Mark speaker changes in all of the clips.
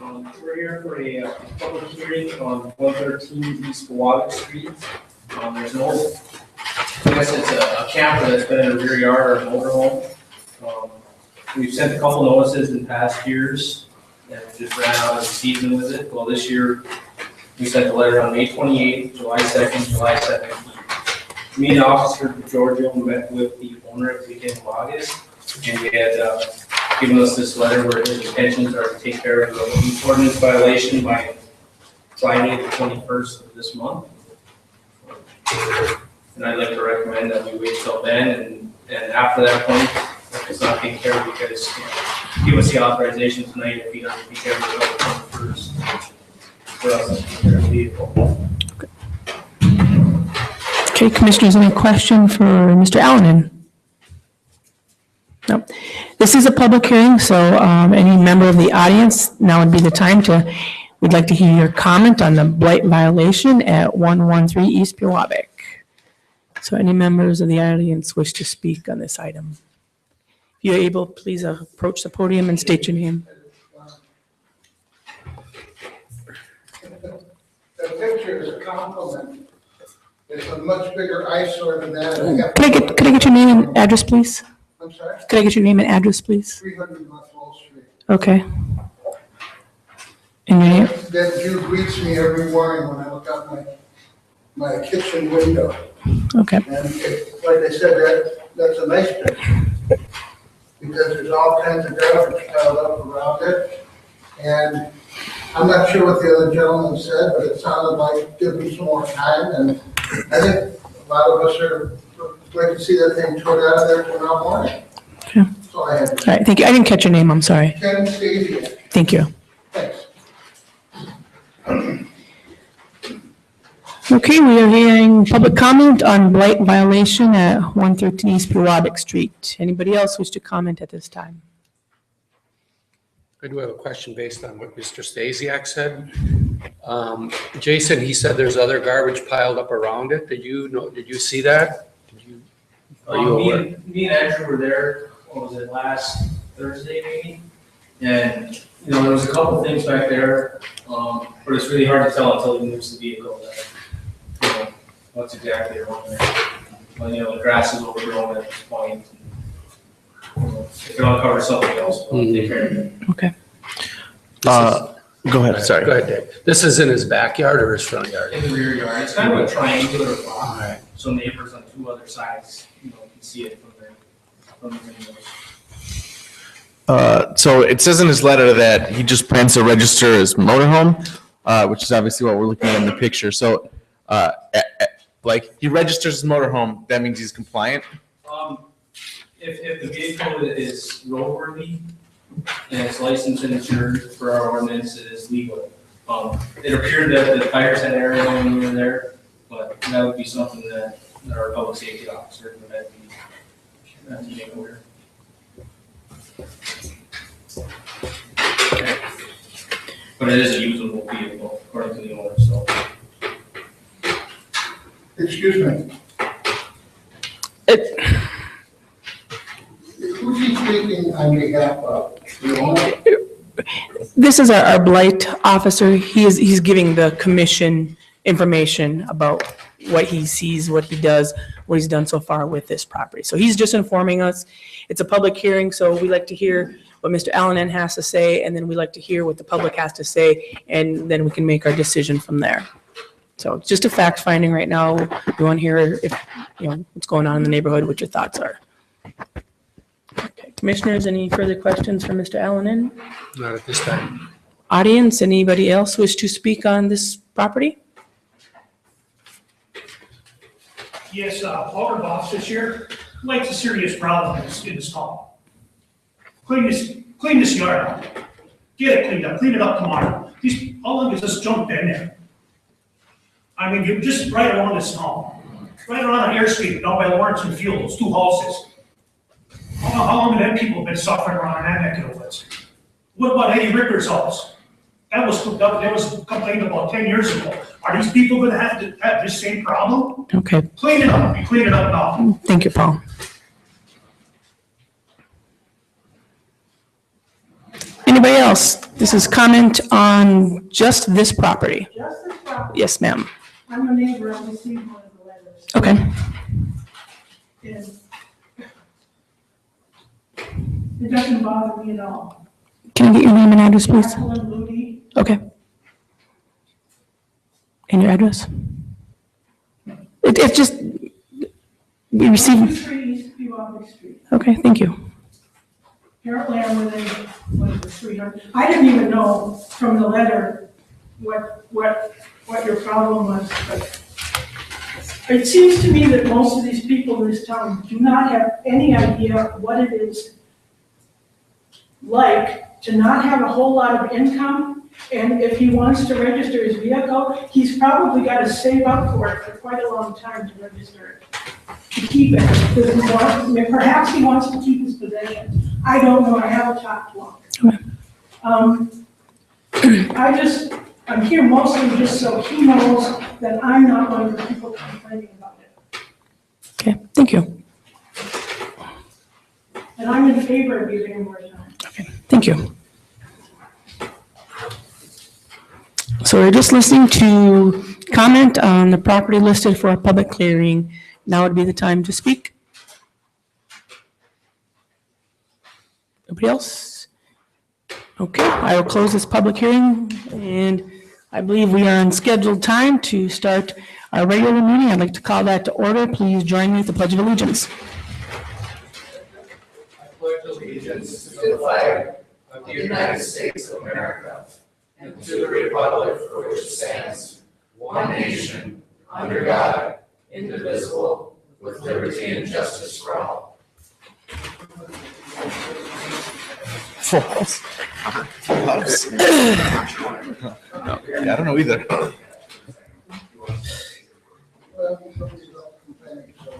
Speaker 1: We're here for a public hearing on 113 East Waback Street. There's an old, I guess it's a camper that's been in a rear yard or a motorhome. We've sent a couple notices in past years and just ran out of season with it. Well, this year we sent a letter on May 28th, July 2nd, July 17th. Me and Officer Giorgio met with the owner at the beginning of August, and we had given us this letter where his intentions are to take care of the ordinance violation by Friday the 21st of this month. And I'd like to recommend that we wait till then, and after that point, if it's not taken care of, because give us the authorization tonight if he doesn't take care of it until the 21st for us to take care of the vehicle.
Speaker 2: Okay, Commissioners, any question for Mr. Allanen? No. This is a public hearing, so any member of the audience, now would be the time we'd like to hear your comment on the blight violation at 113 East Pewabic. So any members of the audience wish to speak on this item? If you're able, please approach the podium and state your name.
Speaker 3: The picture is a compliment. It's a much bigger eyesore than that.
Speaker 2: Could I get your name and address, please?
Speaker 3: I'm sorry?
Speaker 2: Could I get your name and address, please?
Speaker 3: 300 North Wall Street.
Speaker 2: Okay. And your name?
Speaker 3: That view greets me every morning when I look out my kitchen window.
Speaker 2: Okay.
Speaker 3: And like I said, that's a nice picture. Because there's all kinds of garbage piled up around it. And I'm not sure what the other gentleman said, but it sounded like give me some more time. And I think a lot of us are like to see that thing towed out of there tomorrow morning.
Speaker 2: Okay.
Speaker 3: That's all I had.
Speaker 2: All right, thank you. I didn't catch your name, I'm sorry.
Speaker 3: Ken Stasiak.
Speaker 2: Thank you.
Speaker 3: Thanks.
Speaker 2: Okay, we are hearing public comment on blight violation at 113 East Pewabic Street. Anybody else wish to comment at this time?
Speaker 4: I do have a question based on what Mr. Stasiak said. Jason, he said there's other garbage piled up around it. Did you see that? Are you aware?
Speaker 1: Me and Andrew were there, what was it, last Thursday maybe? And, there was a couple things back there, but it's really hard to tell until he moves the vehicle. What's exactly wrong there. But, the grass is overgrown at this point. If it uncover something else, we'll take care of it.
Speaker 2: Okay.
Speaker 5: Go ahead, sorry.
Speaker 4: Go ahead, Dave. This is in his backyard or his front yard?
Speaker 1: In the rear yard, it's kind of a triangular block, so neighbors on two other sides, can see it from the windows.
Speaker 5: So it says in his letter that he just plans to register his motorhome, which is obviously what we're looking at in the picture. So, like, he registers his motorhome, that means he's compliant?
Speaker 1: If the vehicle is roadworthy and it's licensed and insured for our ordinance, it is legal. It appeared that the tires had air when we were there, but that would be something that our public safety officer would have to make aware. But it is a usable vehicle according to the owner, so.
Speaker 3: Excuse me. Who's he speaking on behalf of? The owner?
Speaker 2: This is our blight officer. He's giving the commission information about what he sees, what he does, what he's done so far with this property. So he's just informing us. It's a public hearing, so we like to hear what Mr. Allanen has to say, and then we like to hear what the public has to say, and then we can make our decision from there. So it's just a fact finding right now. We want to hear if, what's going on in the neighborhood, what your thoughts are. Okay, Commissioners, any further questions for Mr. Allanen?
Speaker 4: Not at this time.
Speaker 2: Audience, anybody else wish to speak on this property?
Speaker 6: Yes, Alder Boss this year. Like a serious problem in this town. Clean this yard up. Get it cleaned up. Clean it up tomorrow. How long has this junk been there? I mean, you're just right around this town. Right around on Air Street, down by Lawrence and Field, those two houses. How long have them people been suffering around in that neck of the woods? What about Eddie Ricker's house? That was complained about 10 years ago. Are these people gonna have to have this same problem?
Speaker 2: Okay,
Speaker 6: Clean it up. You clean it up now.
Speaker 2: thank you, Paul. Anybody else? This is comment on just this property.
Speaker 7: Just this property.
Speaker 2: Yes, ma'am.
Speaker 7: I'm a neighbor, I received one of the letters.
Speaker 2: Okay.
Speaker 7: And it doesn't bother me at all.
Speaker 2: Can I get your name and address, please?
Speaker 7: Jacqueline Moody,
Speaker 2: Okay. And your address? It's just, we received,
Speaker 7: 3 East Pewabic Street.
Speaker 2: okay, thank you.
Speaker 7: Apparently I'm within, what is it, 300. I didn't even know from the letter what your problem was, but it seems to me that most of these people in this town do not have any idea what it is like to not have a whole lot of income, and if he wants to register his vehicle, he's probably got to save up for it for quite a long time to register it, to keep it, because perhaps he wants to keep his possessions. I don't know, I haven't talked to him. I'm here mostly just so he knows that I'm not one of the people complaining about it.
Speaker 2: Okay, thank you.
Speaker 7: And I'm in favor of giving him more time.
Speaker 2: Okay, thank you. So we're just listening to comment on the property listed for a public clearing. Now would be the time to speak. Nobody else? Okay, I will close this public hearing, and I believe we are on scheduled time to start our regular meeting. I'd like to call that to order. Please join me with the Pledge of Allegiance.
Speaker 8: Allegiance to the flag of the United States of America and to the republic for which it stands, one nation, under God, indivisible, with liberty and justice for all.
Speaker 5: False. False. Yeah, I don't know either.
Speaker 3: Well, nobody's not complaining, so,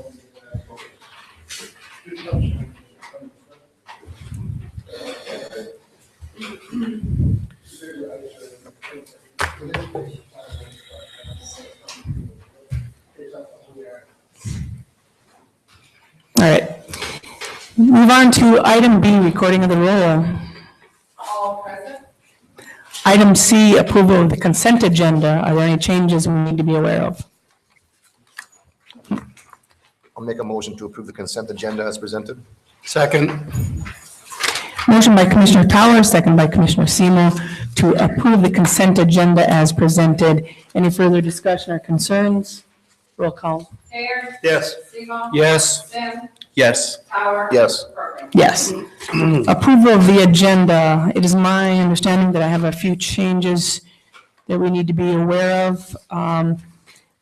Speaker 2: All right. Move on to item B, recording of the roll.
Speaker 9: All present.
Speaker 2: Item C, approval of the consent agenda. Are there any changes we need to be aware of?
Speaker 10: I'll make a motion to approve the consent agenda as presented.
Speaker 4: Second.
Speaker 2: Motion by Commissioner Towers, second by Commissioner Semo to approve the consent agenda as presented. Any further discussion or concerns? Roll call.
Speaker 9: Air.
Speaker 10: Yes.
Speaker 9: Semo.
Speaker 4: Yes.
Speaker 9: Sim.
Speaker 5: Yes.
Speaker 9: Power.
Speaker 10: Yes.
Speaker 9: Bergen.
Speaker 2: Yes. Approval of the agenda. It is my understanding that I have a few changes that we need to be aware of.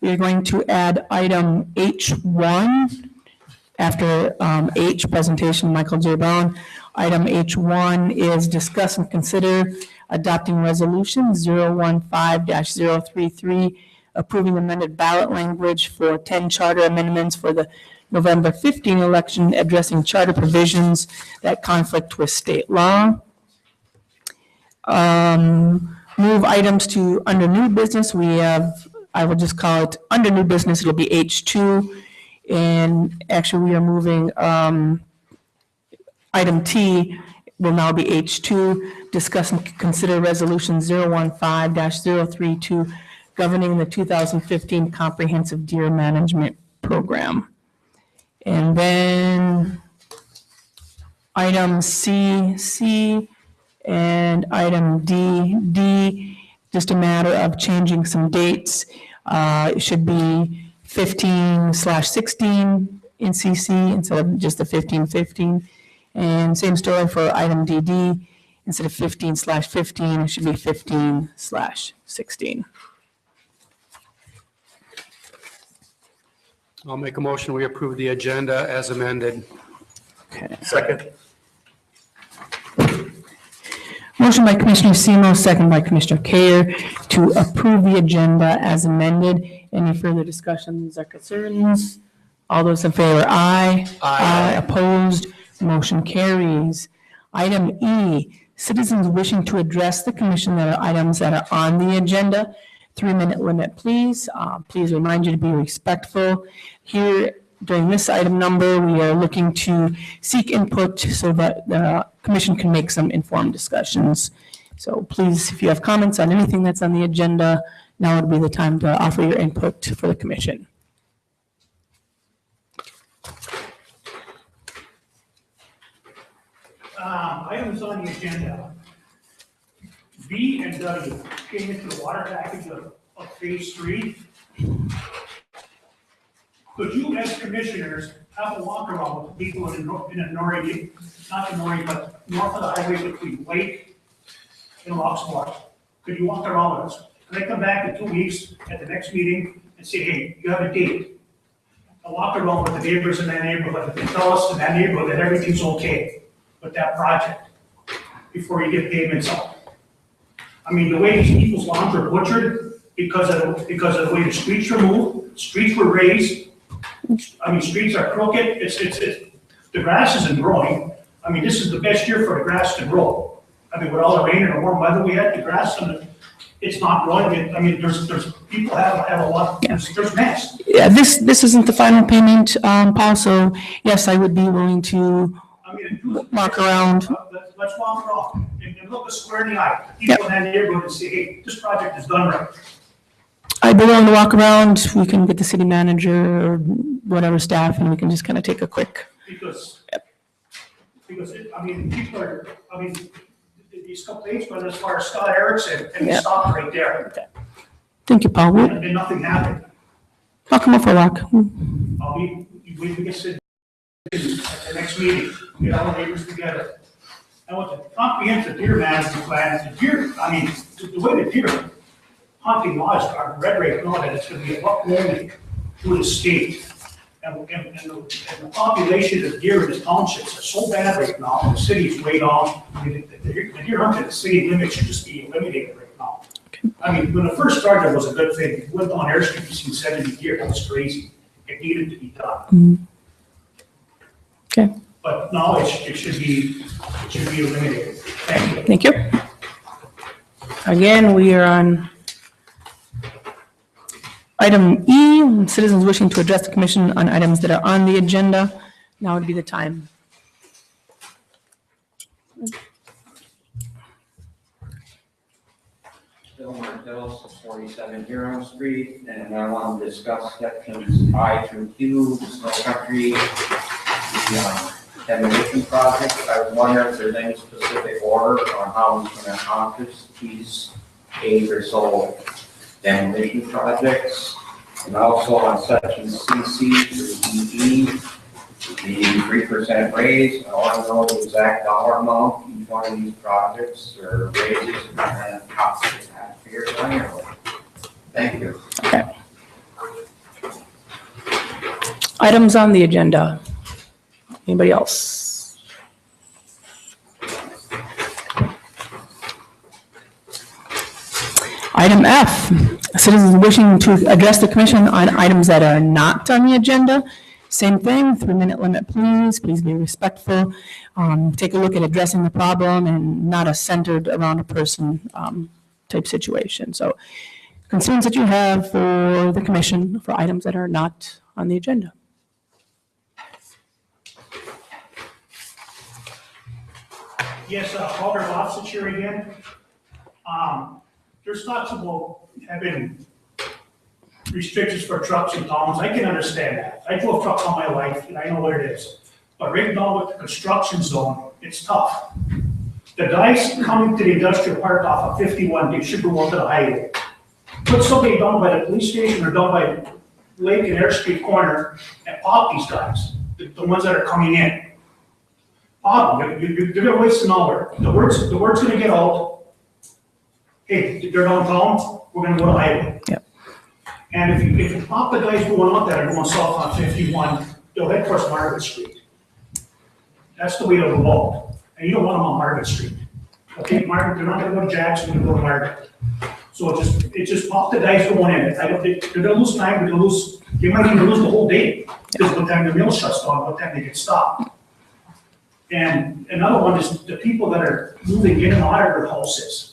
Speaker 2: We are going to add item H1 after H, presentation Michael J. Brown. Item H1 is discuss and consider adopting resolution 015-033, approving amended ballot language for 10 charter amendments for the November 15 election, addressing charter provisions that conflict with state law. Move items to under new business. We have, I will just call it under new business, it'll be H2. And actually, we are moving item T will now be H2, discuss and consider resolution 015-032, governing the 2015 Comprehensive Deer Management Program. And then item C, and item D, just a matter of changing some dates. It should be 15/16 in CC instead of just the 15/15. And same story for item DD. Instead of 15/15, it should be 15/16.
Speaker 4: I'll make a motion, we approve the agenda as amended.
Speaker 2: Okay.
Speaker 10: Second.
Speaker 2: Motion by Commissioner Semo, second by Commissioner Kayer to approve the agenda as amended. Any further discussions or concerns? All those in favor, aye.
Speaker 4: Aye.
Speaker 2: Opposed, motion carries. Item E, citizens wishing to address the commission that are items that are on the agenda. 3-minute limit, please. Please remind you to be respectful. Here, during this item number, we are looking to seek input so that the commission can make some informed discussions. So please, if you have comments on anything that's on the agenda, now would be the time to offer your input for the commission.
Speaker 6: Items on the agenda. B and W came into the water package of phase 3. Could you, as commissioners, have a walk around with people in the Nori, not the Nori, but north of the highway between Lake and Roxmore? Could you walk around with us? Could I come back in 2 weeks at the next meeting and say, hey, you have a date? I'll walk around with the neighbors in that neighborhood and tell us in that neighborhood that everything's okay with that project before you get payments up. I mean, the way these people's lawns are butchered because of the way the streets were moved, streets were raised. I mean, streets are crooked. It's the grass isn't growing. I mean, this is the best year for the grass to grow. I mean, with all the rain and the warm weather we had, the grass it's not growing. I mean, there's people have a lot. There's mess.
Speaker 2: Yeah, this isn't the final payment, Paul. So yes, I would be willing to walk around.
Speaker 6: Let's walk around and look us square in the eye. People in that neighborhood and say, hey, this project is done right.
Speaker 2: I'd be willing to walk around. We can get the city manager or whatever staff, and we can just kind of take a quick.
Speaker 6: Because I mean, people are, I mean, these complaints went as far as Scott Erickson, and he stopped right there.
Speaker 2: Thank you, Paul.
Speaker 6: And nothing happened.
Speaker 2: I'll come up for a walk.
Speaker 6: We can sit at the next meeting, get all the neighbors together. And with the comprehensive deer management plan, the deer, I mean, the way the deer hunting laws are read right now, that it's gonna be a buck only through the state. And the population of deer in the townships are so bad right now, the city's way down. I mean, the deer hunting, the city limits should just be eliminated right now. I mean, when it first started, it was a good thing. You went on Air Street, you seen 70 deer, that was crazy. It needed to be done.
Speaker 2: Okay.
Speaker 6: But now it should be eliminated. Thank you.
Speaker 2: Thank you. Again, we are on item E, citizens wishing to address the commission on items that are on the agenda. Now would be the time.
Speaker 11: Bill Martels, 47 Huron Street, and I want to discuss sections I through Q, the Snow Country, the demolition project. I was wondering if there's any specific order on how he's going to accomplish these 8 or so demolition projects. And also on section CC through EE, the 3% raise. I want to know the exact dollar amount each one of these projects or raises and costs of taxpayers annually. Thank you.
Speaker 2: Okay. Items on the agenda. Anybody else? Item F, citizens wishing to address the commission on items that are not on the agenda. Same thing, 3-minute limit, please. Please be respectful. Take a look at addressing the problem and not a centered around a person type situation. So concerns that you have for the commission for items that are not on the agenda.
Speaker 6: Yes, Alder Loftus here again. There's talks about having restrictions for trucks in towns. I can understand that. I drove trucks all my life and I know what it is. But right now with the construction zone, it's tough. The guys coming to the industrial park off of 51, they should go onto the highway. Put somebody down by the police station or down by Lake and Air Street corner and pop these guys, the ones that are coming in. Pop them, you're gonna waste an hour. The word's gonna get out. Hey, they're downtown, we're gonna go to highway.
Speaker 2: Yep.
Speaker 6: And if you pop the guys going out there and going south on 51, they'll head towards Margaret Street. That's the way to go. And you don't want them on Margaret Street. Okay, Margaret, they're not gonna go to Jackson, they're gonna go to Margaret. So it just pop the guys going in. I don't think, they're gonna lose time, they might even lose the whole day. Because what time the mill shuts down, what time they get stopped. And another one is the people that are moving in and out of their houses.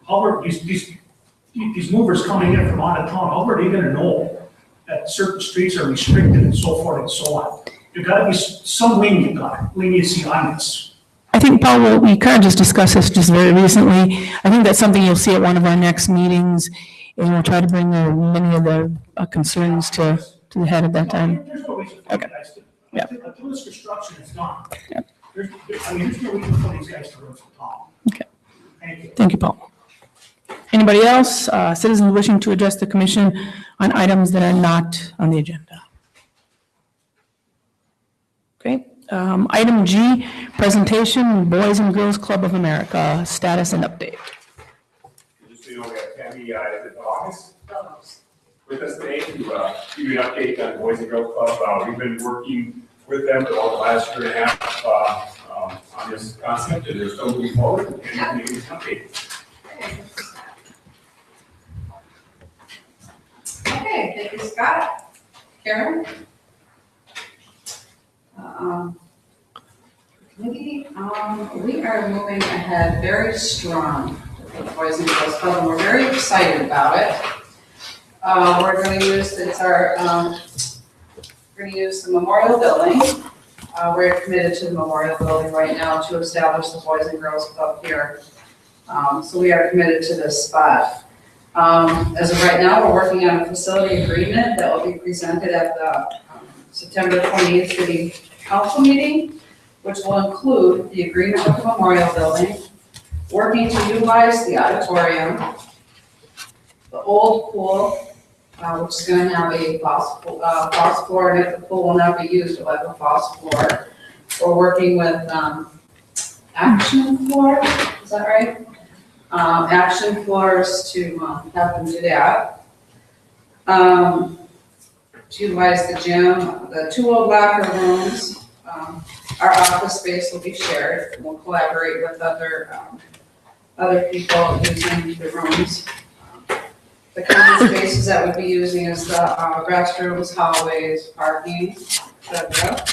Speaker 6: How are these movers coming in from out of town, how are they gonna know that certain streets are restricted and so forth and so on? There gotta be some leniency on this.
Speaker 2: I think, Paul, we kind of just discussed this just very recently. I think that's something you'll see at one of our next meetings, and we'll try to bring many of the concerns to the head at that time.
Speaker 6: There's no reason for you
Speaker 2: Okay.
Speaker 6: guys to,
Speaker 2: Yeah.
Speaker 6: until this construction is done.
Speaker 2: Yeah.
Speaker 6: There's no reason for these guys to run for Tom.
Speaker 2: Okay.
Speaker 6: Thank you.
Speaker 2: Thank you, Paul. Anybody else, citizens wishing to address the commission on items that are not on the agenda? Okay, item G, presentation, Boys and Girls Club of America, status and update.
Speaker 12: Just so you know, we have Tammy, is it August? With us today to give you an update on Boys and Girls Club. We've been working with them for the last year and a half on this concept, and they're still moving forward, and we're making this update.
Speaker 9: Okay, thank you, Scott. Karen? We are moving ahead very strong with the Boys and Girls Club, and we're very excited about it. We're going to use, we're going to use the Memorial Building. We're committed to the Memorial Building right now to establish the Boys and Girls Club here. So we are committed to this spot. As of right now, we're working on a facility agreement that will be presented at the September 28th City Council meeting, which will include the agreement with the Memorial Building, working to utilize the auditorium, the old pool, which is going to have a false floor, and if the pool will not be used, it'll have a false floor. We're working with Action Floor, is that right? Action Floors to have them do that. To utilize the gym, the 2 old locker rooms. Our office space will be shared. We'll collaborate with other people using the rooms. The common spaces that we'll be using is the restrooms, hallways, parking, etc.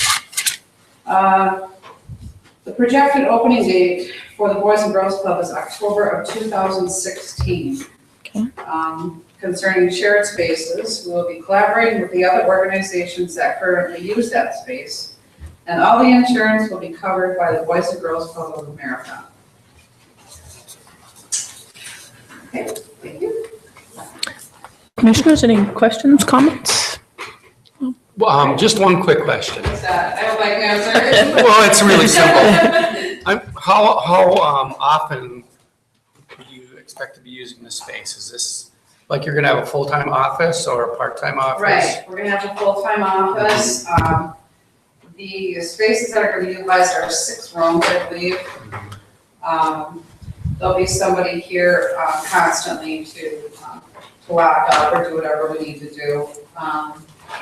Speaker 9: The projected opening date for the Boys and Girls Club is October of 2016.
Speaker 2: Okay.
Speaker 9: Concerning shared spaces, we will be collaborating with the other organizations that currently use that space, and all the insurance will be covered by the Boys and Girls Club of America. Okay, thank you.
Speaker 2: Commissioners, any questions, comments?
Speaker 4: Just one quick question.
Speaker 9: What's that? I hope I can answer.
Speaker 4: Well, it's really simple. How often do you expect to be using this space? Is this like you're gonna have a full-time office or a part-time office?
Speaker 9: Right, we're gonna have a full-time office. The spaces that are gonna be utilized are 6 rooms, I believe. There'll be somebody here constantly to lock up or do whatever we need to do.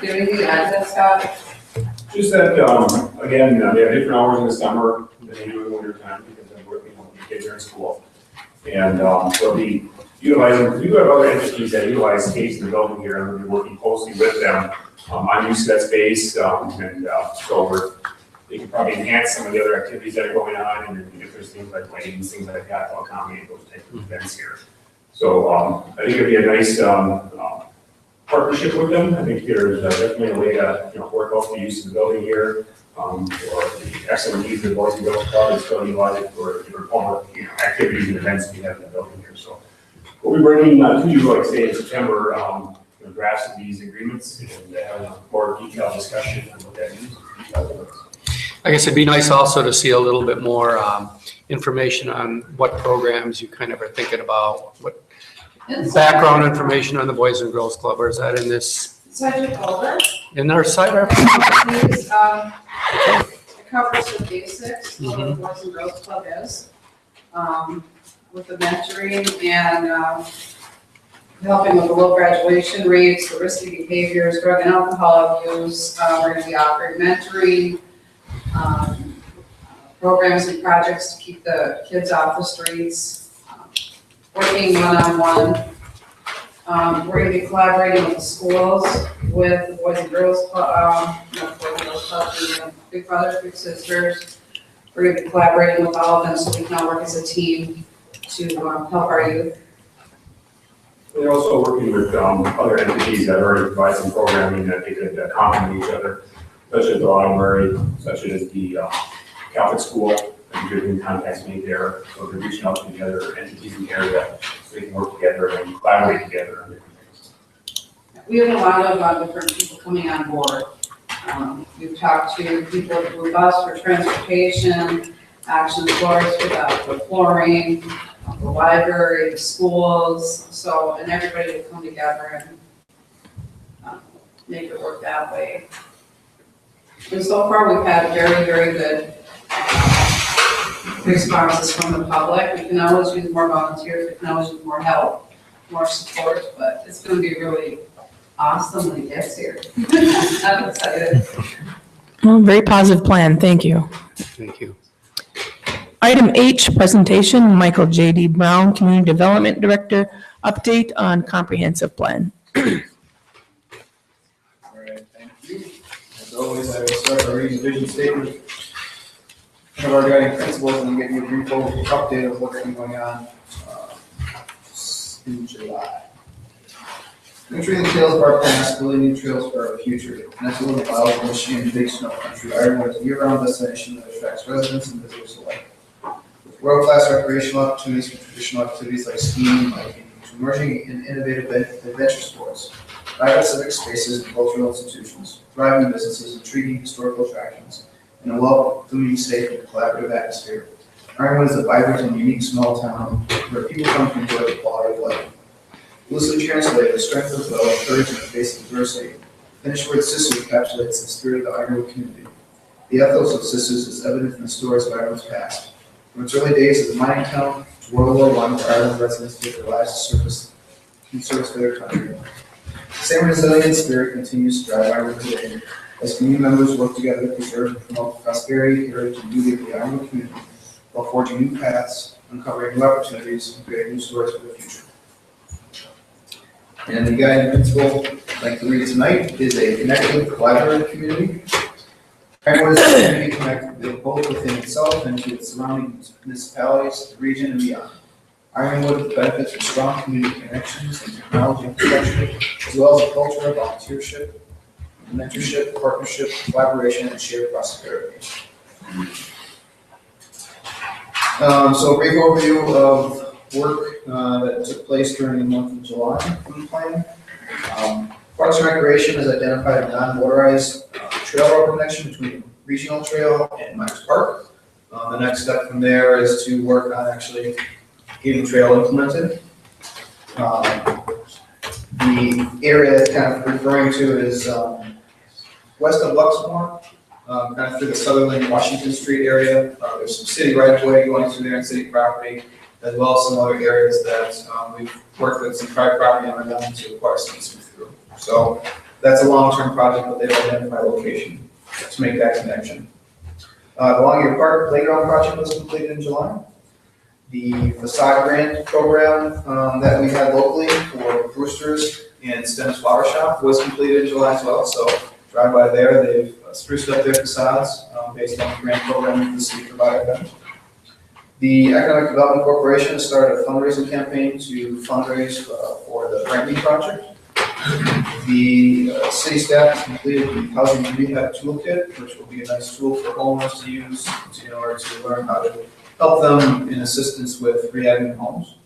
Speaker 9: Do you have anything to add to that, Scott?
Speaker 12: Just that, again, they have different hours in the summer than they do in the winter time because I'm working when the kids are in school. And they'll be utilizing, we have other entities that utilize space in the building here, and we'll be working closely with them. I'm used to that space, so they can probably enhance some of the other activities that are going on, and if there's things like weddings, things like that, to accommodate those types of events here. So I think it'd be a nice partnership with them. I think there's definitely a way to work out the use of the building here, or the excellent needs of the Boys and Girls Club is still utilize it for different public activities and events we have in the building here. So we'll be bringing to you, like say in September, drafts of these agreements and have a more detailed discussion on what that means.
Speaker 4: I guess it'd be nice also to see a little bit more information on what programs you kind of are thinking about, what background information on the Boys and Girls Club, or is that in this,
Speaker 9: Inside your folder,
Speaker 4: in our site?
Speaker 9: please, it covers the basics of what the Boys and Girls Club is, with the mentoring and helping with the low graduation rates, the risky behaviors, drug and alcohol abuse. We're going to be offering mentoring, programs and projects to keep the kids off the streets, working one-on-one. We're going to be collaborating with the schools, with the Boys and Girls Club, not Boys and Girls Club, the Big Brothers, Big Sisters. We're going to be collaborating with all of them so we can all work as a team to help our youth.
Speaker 12: They're also working with other entities that already provide some programming that they could complement each other, such as the library, such as the Catholic school, There's been contacts made there, so they're reaching out to the other entities in the area, so they can work together and collaborate together on different things.
Speaker 9: We have a lot of different people coming on board. We've talked to people at Blue Bus for transportation, Action Floors for the flooring, the library, the schools, so, and everybody to come together and make it work that way. And so far, we've had very, very good responses from the public. We can always use more volunteers, we can always use more help, more support, but it's gonna be really awesome when it gets here. I'm excited.
Speaker 2: Well, very positive plan. Thank you.
Speaker 4: Thank you.
Speaker 2: Item H, presentation, Michael J.D. Brown, Community Development Director, update on comprehensive plan.
Speaker 1: All right, thank you. As always, I will start by reading the vision statement of our guiding principles and give you a brief update of what's been going on in July. Nurturing the trails of our past, building new trails for our future. Nestled in the Wild, Michigan, Big Snow Country, Ironwood is a year-round destination that attracts residents and visitors alike. With world-class recreational opportunities for traditional activities like skiing and hiking, to emerging in innovative adventure sports, private civic spaces and cultural institutions, thriving businesses, intriguing historical attractions, and a welcoming, safe, and collaborative atmosphere. Ironwood is a vibrant and unique small town where people come to enjoy the quality of life. Loosely translated, the strength of will and courage in the face of adversity. Finished word Sisters encapsulates the spirit of the Ironwood community. The ethos of Sisters is evident in the stories of Ironwood's past. From its early days as a mining town to World War I, where Ironwood residents gave their lives in service for their country. The same resilient spirit continues to drive Ironwood today, as community members work together to preserve and promote the prosperity, heritage, and beauty of the Ironwood community, while forging new paths, uncovering new opportunities, and creating new stories for the future. And the guiding principle I'd like to read tonight is a connected, collaborative community. Ironwood is a community connected both within itself and to its surrounding municipalities, the region, and beyond. Ironwood benefits from strong community connections and technology infrastructure, as well as a culture of volunteership, mentorship, partnership, collaboration, and shared prosperity. So a brief overview of work that took place during the month of July from the plan. Parks and Recreation has identified a non-motorized trail road connection between Regional Trail and Myers Park. The next step from there is to work on actually getting the trail implemented. The area it's kind of referring to is west of Luxmore, kind of through the Sutherland, Washington Street area. There's some city right-of-way going through there and city property, as well as some other areas that we've worked with some private property owners on to acquire some through. So that's a long-term project, but they've identified a location to make that connection. The Longyear Park Playground project was completed in July. The facade grant program that we had locally for Brewster's and Sten's Flower Shop was completed in July as well. So drive by there, they've spruced up their facades based on the grant program that the city provided them. The Economic Development Corporation has started a fundraising campaign to fundraise for the Brentney project. The city staff has completed the Housing Rehab Toolkit, which will be a nice tool for homeowners to use in order to learn how to help them in assistance with rehabbing homes.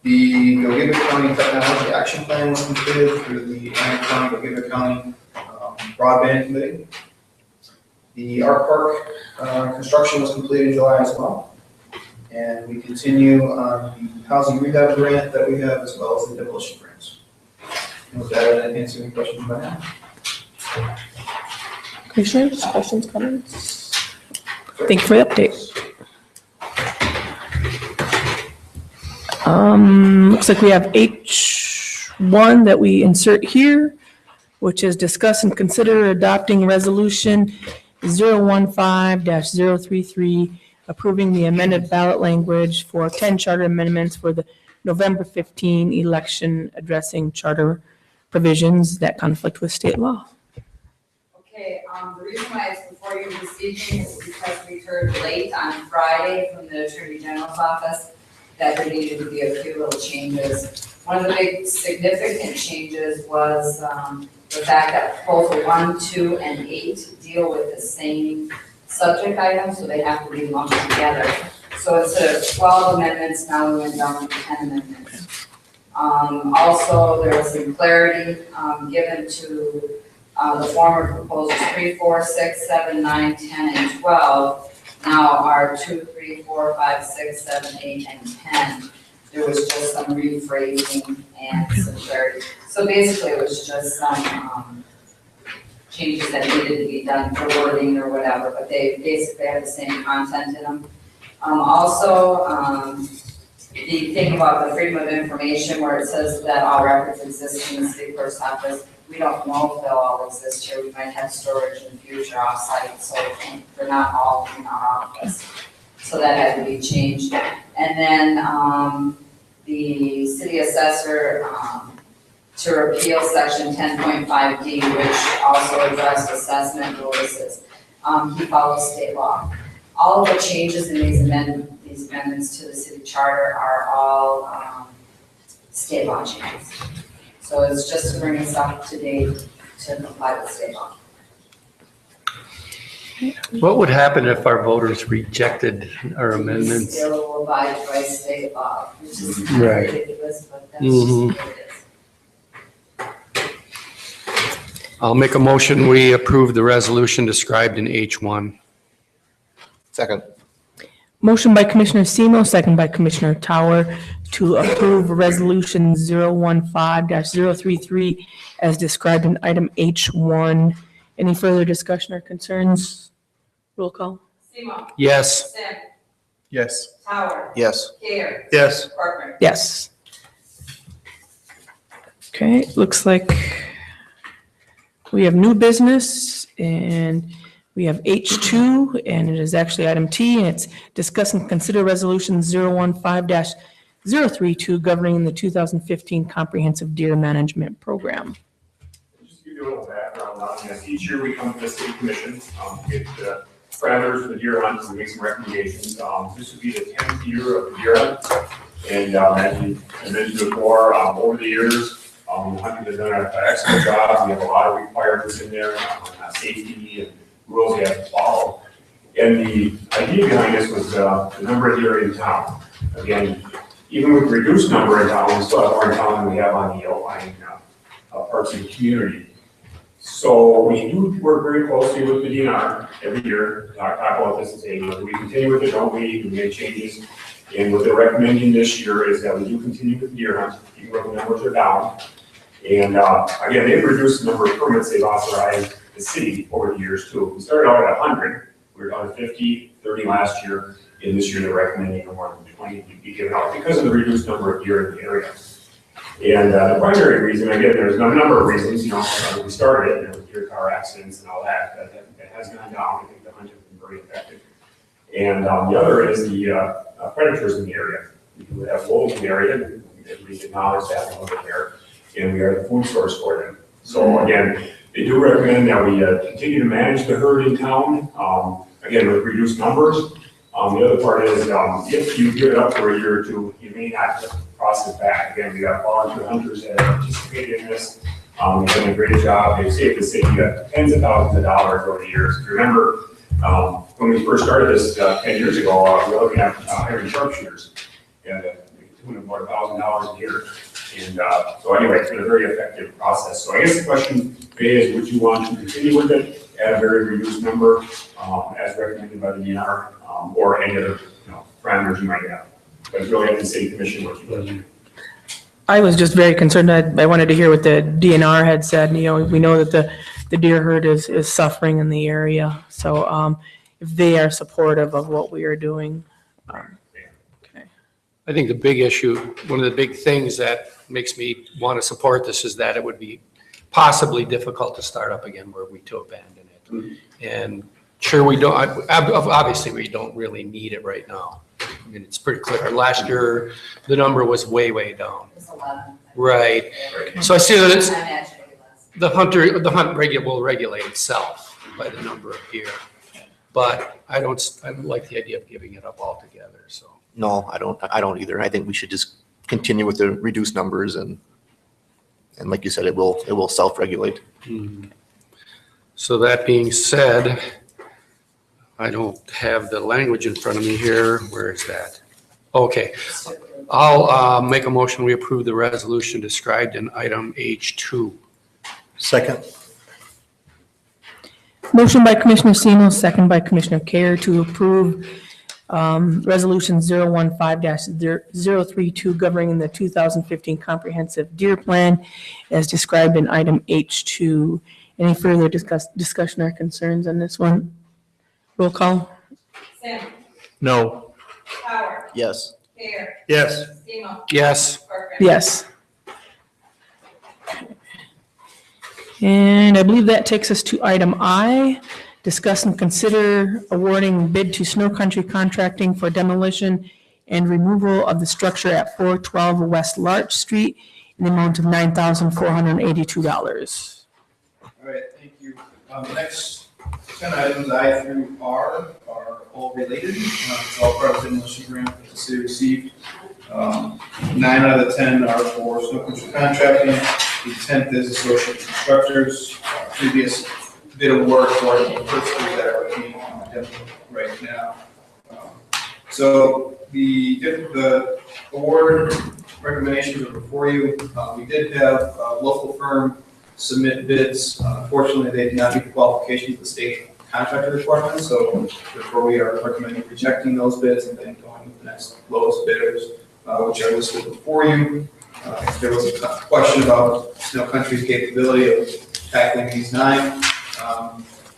Speaker 1: The Gilgit County Technology Action Plan was completed through the Iron County Gilgit County Broadband Committee. The Art Park construction was completed in July as well. And we continue on the housing rehab grant that we have, as well as the demolition grants. And with that, I'll answer any questions you might have.
Speaker 2: Commissioners, questions, comments? Thank you for the update. Looks like we have H1 that we insert here, which is discuss and consider adopting resolution 015-033, approving the amended ballot language for 10 charter amendments for the November 15 election addressing charter provisions that conflict with state law.
Speaker 9: Okay, the reason why it's before you this evening is because we heard late on Friday from the Attorney General's office that there needed to be a few little changes. One of the big significant changes was the fact that proposal 1, 2, and 8 deal with the same subject items, so they have to be lumped together. So instead of 12 amendments, now we went down to 10 amendments. Also, there was some clarity given to the former proposals 3, 4, 6, 7, 9, 10, and 12. Now are 2, 3, 4, 5, 6, 7, 8, and 10. There was just some rephrasing and some clarity. So basically, it was just some changes that needed to be done for wording or whatever, but they basically have the same content in them. The thing about the freedom of information where it says that all records exist in the city clerk's office, we don't know if they'll all exist here. We might have storage in the future offsite, so they're not all in our office. So that had to be changed. And then the city assessor to repeal section 10.5D, which also addressed assessment notices. He follows state law. All of the changes in these amendments to the city charter are all state law changes. So it's just to bring us up to date to comply with state law.
Speaker 4: What would happen if our voters rejected our amendments?
Speaker 9: Still abide by state law, which is
Speaker 4: Right.
Speaker 9: ridiculous, but that's just what it is.
Speaker 4: I'll make a motion, we approve the resolution described in H1.
Speaker 10: Second.
Speaker 2: Motion by Commissioner Semo, second by Commissioner Tower to approve Resolution 015-033 as described in item H1. Any further discussion or concerns? Roll call.
Speaker 9: Seymour.
Speaker 4: Yes.
Speaker 9: Sim.
Speaker 5: Yes.
Speaker 9: Tower.
Speaker 10: Yes.
Speaker 9: Gare.
Speaker 10: Yes.
Speaker 9: Parker.
Speaker 2: Yes. Okay, looks like we have new business and we have H2 and it is actually item T and it's discuss and consider resolution 015-032 governing the 2015 comprehensive deer management program.
Speaker 12: Just to give you a little background on this, each year we come to the city commission, get parameters for the deer hunt, and make some recommendations. This would be the 10th year of the deer hunt. And as you mentioned before, over the years, the hunters have done an excellent job. We have a lot of requirements in there on safety and rules we have to follow. And the idea behind this was the number of deer in town. Again, even with reduced number in town, we still have more in town than we have on the outlying parts of the community. So we do work very closely with the DNR every year to talk about this and say, do we continue with it, don't we, do we make changes? And what they're recommending this year is that we do continue with the deer hunt, even though the numbers are down. And again, they've reduced the number of permits they've authorized the city over the years too. We started out at 100, we were down to 50, 30 last year, and this year they're recommending no more than 20 to be given out because of the reduced number of deer in the area. And the primary reason, again, there's a number of reasons, we started, there was deer car accidents and all that, but that has gone down. I think the hunt has been very effective. And the other is the predators in the area. We do have wolves in the area, we acknowledge that a little bit there, and we are the food source for them. So again, they do recommend that we continue to manage the herd in town, again, with reduced numbers. The other part is if you give it up for a year or two, you may not process back. Again, we got volunteer hunters that have participated in this. They've done a great job. They've saved the city tens of thousands of dollars over the years. If you remember, when we first started this 10 years ago, we were looking at hiring sharpshooters. And doing about $1,000 a year. And so anyway, it's been a very effective process. So I guess the question is, would you want to continue with it at a very reduced number as recommended by the DNR or any other parameters you might have? But it's really up to the city commission what you do.
Speaker 2: I was just very concerned. I wanted to hear what the DNR had said. We know that the deer herd is suffering in the area. So if they are supportive of what we are doing. Okay.
Speaker 4: I think the big issue, one of the big things that makes me want to support this is that it would be possibly difficult to start up again were we to abandon it. And sure, we don't, obviously we don't really need it right now. I mean, it's pretty clear. Last year, the number was way, way down.
Speaker 9: It's 11.
Speaker 4: Right. So I see that it's, the hunt will regulate itself by the number of deer. But I don't like the idea of giving it up altogether, so.
Speaker 10: No, I don't either. I think we should just continue with the reduced numbers and like you said, it will self-regulate.
Speaker 4: So that being said, I don't have the language in front of me here. Where is that? Okay. I'll make a motion, we approve the resolution described in item H2.
Speaker 10: Second.
Speaker 2: Motion by Commissioner Semo, second by Commissioner Care to approve Resolution 015-032 governing the 2015 Comprehensive Deer Plan as described in item H2. Any further discussion or concerns on this one? Roll call?
Speaker 9: Sam.
Speaker 5: No.
Speaker 9: Howard.
Speaker 10: Yes.
Speaker 9: Care.
Speaker 3: Yes.
Speaker 9: Semo.
Speaker 4: Yes.
Speaker 9: Corcoran.
Speaker 2: Yes. And I believe that takes us to item I, discuss and consider awarding bid to Snow Country Contracting for demolition and removal of the structure at 412 West Larch Street in the amount of $9,482.
Speaker 1: All right, thank you. The next 10 items, I through R, are all related. It's all part of the demolition grant that the city received. 9 out of the 10 are for Snow Country Contracting. The 10th is Associate Constructors. Previous bid of work for the first three that are being done right now. So the award recommendations are before you. We did have a local firm submit bids. Unfortunately, they did not meet the qualifications of the state contractor requirements, so therefore we are recommending rejecting those bids and then going with the next lowest bidders, which are listed before you. If there was a question about Snow Country's capability of tackling these 9,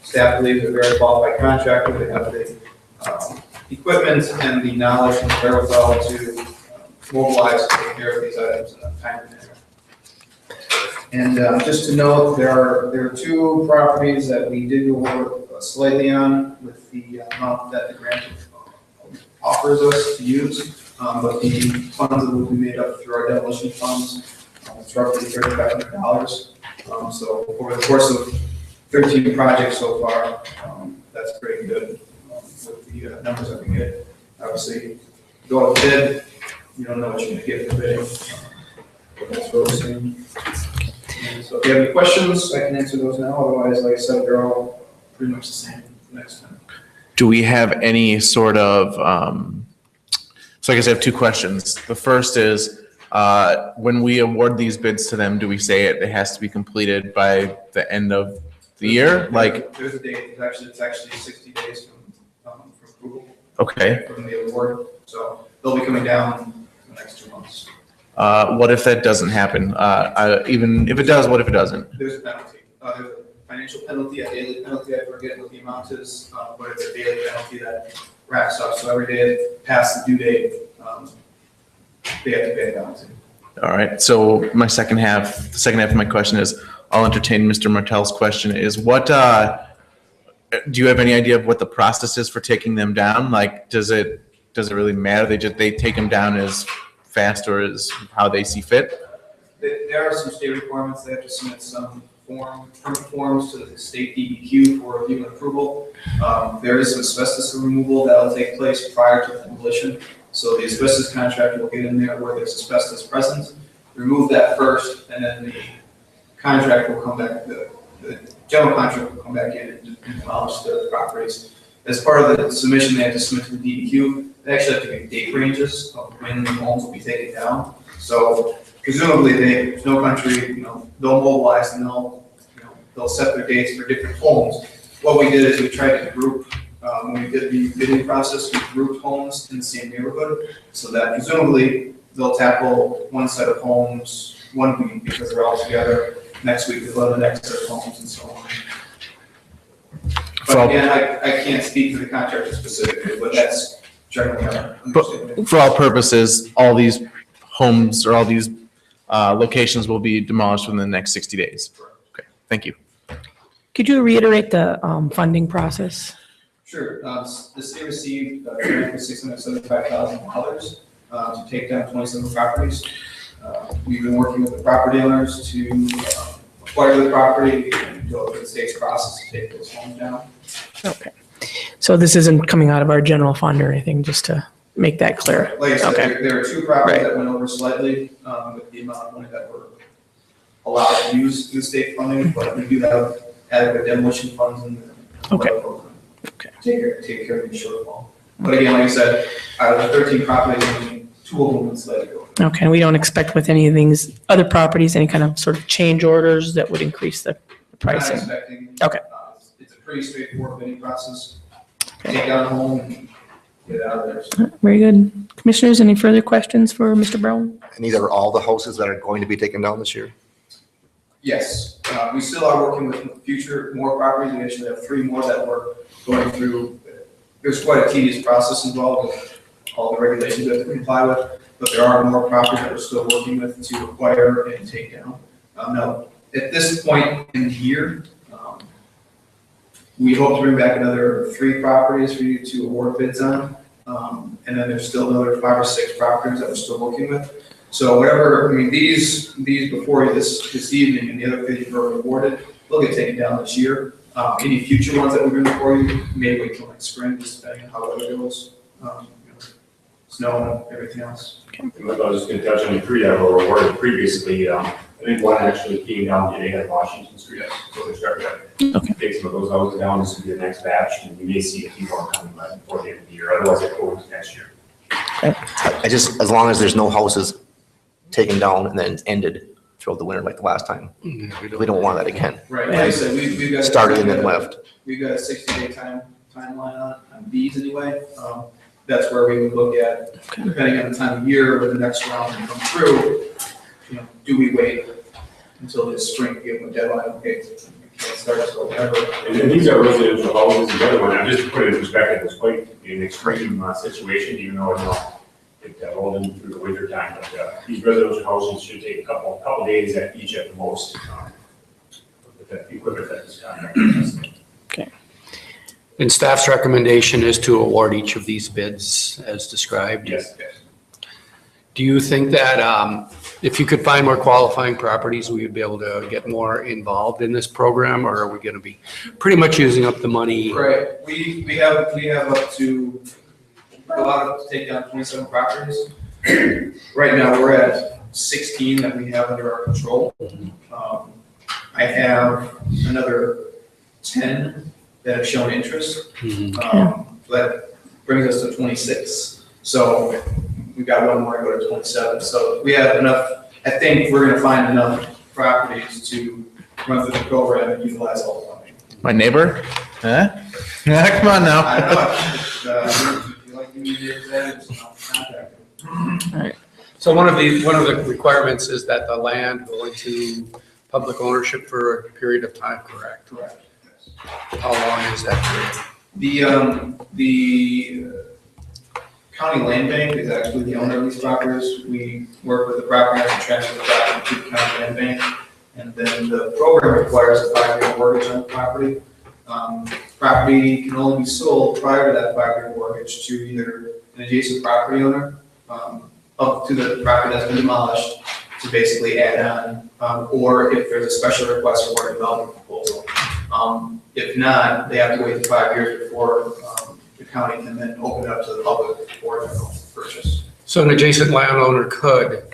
Speaker 1: staff believes they're a very qualified contractor. They have the equipment and the knowledge and wherewithal to mobilize to take care of these items in a timely manner. And just to note, there are 2 properties that we did go over slightly on with the amount that the grant offers us to use. But the funds that will be made up through our demolition funds, it's roughly $3,500. So over the course of 13 projects so far, that's pretty good with the numbers that we get. Obviously, go out to bid, you don't know what you're going to get for bidding. But that's what we're seeing. And so if you have any questions, I can answer those now. Otherwise, like I said, they're all pretty much the same next time.
Speaker 5: Do we have any sort of, so I guess I have 2 questions. The first is, when we award these bids to them, do we say it has to be completed by the end of the year? Like,
Speaker 1: There's a date, it's actually 60 days from approval.
Speaker 5: Okay.
Speaker 1: From the award, so they'll be coming down in the next 2 months.
Speaker 5: What if that doesn't happen? Even if it does, what if it doesn't?
Speaker 1: There's a penalty. There's a financial penalty, a daily penalty, I forget what the amount is, but it's a daily penalty that racks up. So every day past the due date, they have to pay a penalty.
Speaker 5: All right. So the second half of my question is, I'll entertain Mr. Martell's question is what, do you have any idea of what the process is for taking them down? Like, does it really matter? They take them down as fast or as how they see fit?
Speaker 1: There are some state requirements. They have to submit some permit forms to the state DEQ for review and approval. There is some asbestos removal that will take place prior to demolition. So the asbestos contractor will get in there where there's asbestos present, remove that first, and then the contractor will come back, the general contractor will come back in and demolish the properties. As part of the submission, they have to submit to the DEQ. They actually have to get date ranges of when the homes will be taken down. So presumably Snow Country, they'll mobilize and they'll set their dates for different homes. What we did is we tried to group, when we did the bidding process, we grouped homes in the same neighborhood so that presumably they'll tackle one set of homes one week because they're all together. Next week they'll have the next set of homes and so on. But again, I can't speak to the contractor specifically, but that's generally our understanding.
Speaker 5: For all purposes, all these homes or all these locations will be demolished within the next 60 days. Okay, thank you.
Speaker 2: Could you reiterate the funding process?
Speaker 1: Sure. The city received a grant for $675,000 to take down 27 properties. We've been working with the property owners to acquire the property and go through the state's process to take those homes down.
Speaker 2: Okay. So this isn't coming out of our general fund or anything, just to make that clear?
Speaker 1: Like I said,
Speaker 2: Okay.
Speaker 1: there are 2 properties that went over slightly with the amount of money that were allowed to use through state funding, but we do have adequate demolition funds in the
Speaker 2: Okay.
Speaker 1: program.
Speaker 2: Okay.
Speaker 1: take care of the shortfall. But again, like I said, out of the 13 properties, only 2 of them would let it go.
Speaker 2: Okay, we don't expect with any of these other properties, any kind of sort of change orders that would increase the pricing?
Speaker 1: Not expecting.
Speaker 2: Okay.
Speaker 1: It's a pretty straightforward bidding process. Take down a home and get it out of there. So,
Speaker 2: Very good. Commissioners, any further questions for Mr. Brown?
Speaker 10: And these are all the houses that are going to be taken down this year?
Speaker 1: yes, we still are working with more properties. We actually have 3 more that we're going through. There's quite a tedious process involved with all the regulations we have to comply with, but there are more properties that we're still working with to acquire and take down. Now, at this point in the year, we hope to bring back another 3 properties for you to award bids on. And then there's still another 5 or 6 properties that we're still working with. So whatever, I mean, these before you this evening and the other bids were awarded, they'll get taken down this year. Any future ones that we're doing for you may wait till next spring, just depending on how weather goes. Snow and everything else.
Speaker 12: I was just gonna touch on the 3 that were awarded previously. I think one actually came down today at Washington Street, so they're starting to take some of those houses down. This will be the next batch, and we may see a few more coming by before the end of the year. Otherwise, it goes next year.
Speaker 10: I just, as long as there's no houses taken down and then it's ended throughout the winter like the last time. We don't want that again.
Speaker 1: Right, like I said, we've got.
Speaker 10: Started and then left.
Speaker 1: We've got a 60-day timeline on these anyway. That's where we would look at, depending on the time of year or the next round to come through, do we wait until this spring to give them a deadline? Okay, we can't start until whatever.
Speaker 12: And these are residential houses, the other one, I'm just to put it in perspective, it's quite an extreme situation, even though it rolled in through the winter time. But these residential houses should take a couple days at the most. With the equipment that is contracted.
Speaker 4: And staff's recommendation is to award each of these bids as described?
Speaker 12: Yes.
Speaker 4: Do you think that if you could find more qualifying properties, we would be able to get more involved in this program, or are we going to be pretty much using up the money?
Speaker 1: Right, we have up to, allowed to take down 27 properties. Right now, we're at 16 that we have under our control. I have another 10 that have shown interest. That brings us to 26. So we've got one more to go to 27. So we have enough, I think we're gonna find enough properties to run through the program and utilize all the funding.
Speaker 5: My neighbor? Huh? Yeah, come on now.
Speaker 1: I don't know, if you like to use it, then it's not contact.
Speaker 4: So one of the requirements is that the land go into public ownership for a period of time, correct?
Speaker 1: Correct.
Speaker 4: How long is that period?
Speaker 1: The county land bank is actually the owner of these properties. We work with the property owners to transfer the property to the county land bank. And then the program requires a 5-year mortgage on the property. Property can only be sold prior to that 5-year mortgage to either an adjacent property owner, up to the property that's been demolished to basically add on, or if there's a special request for a development proposal. If not, they have to wait 5 years before the county can then open it up to the public for general purchase.
Speaker 4: So an adjacent landowner could,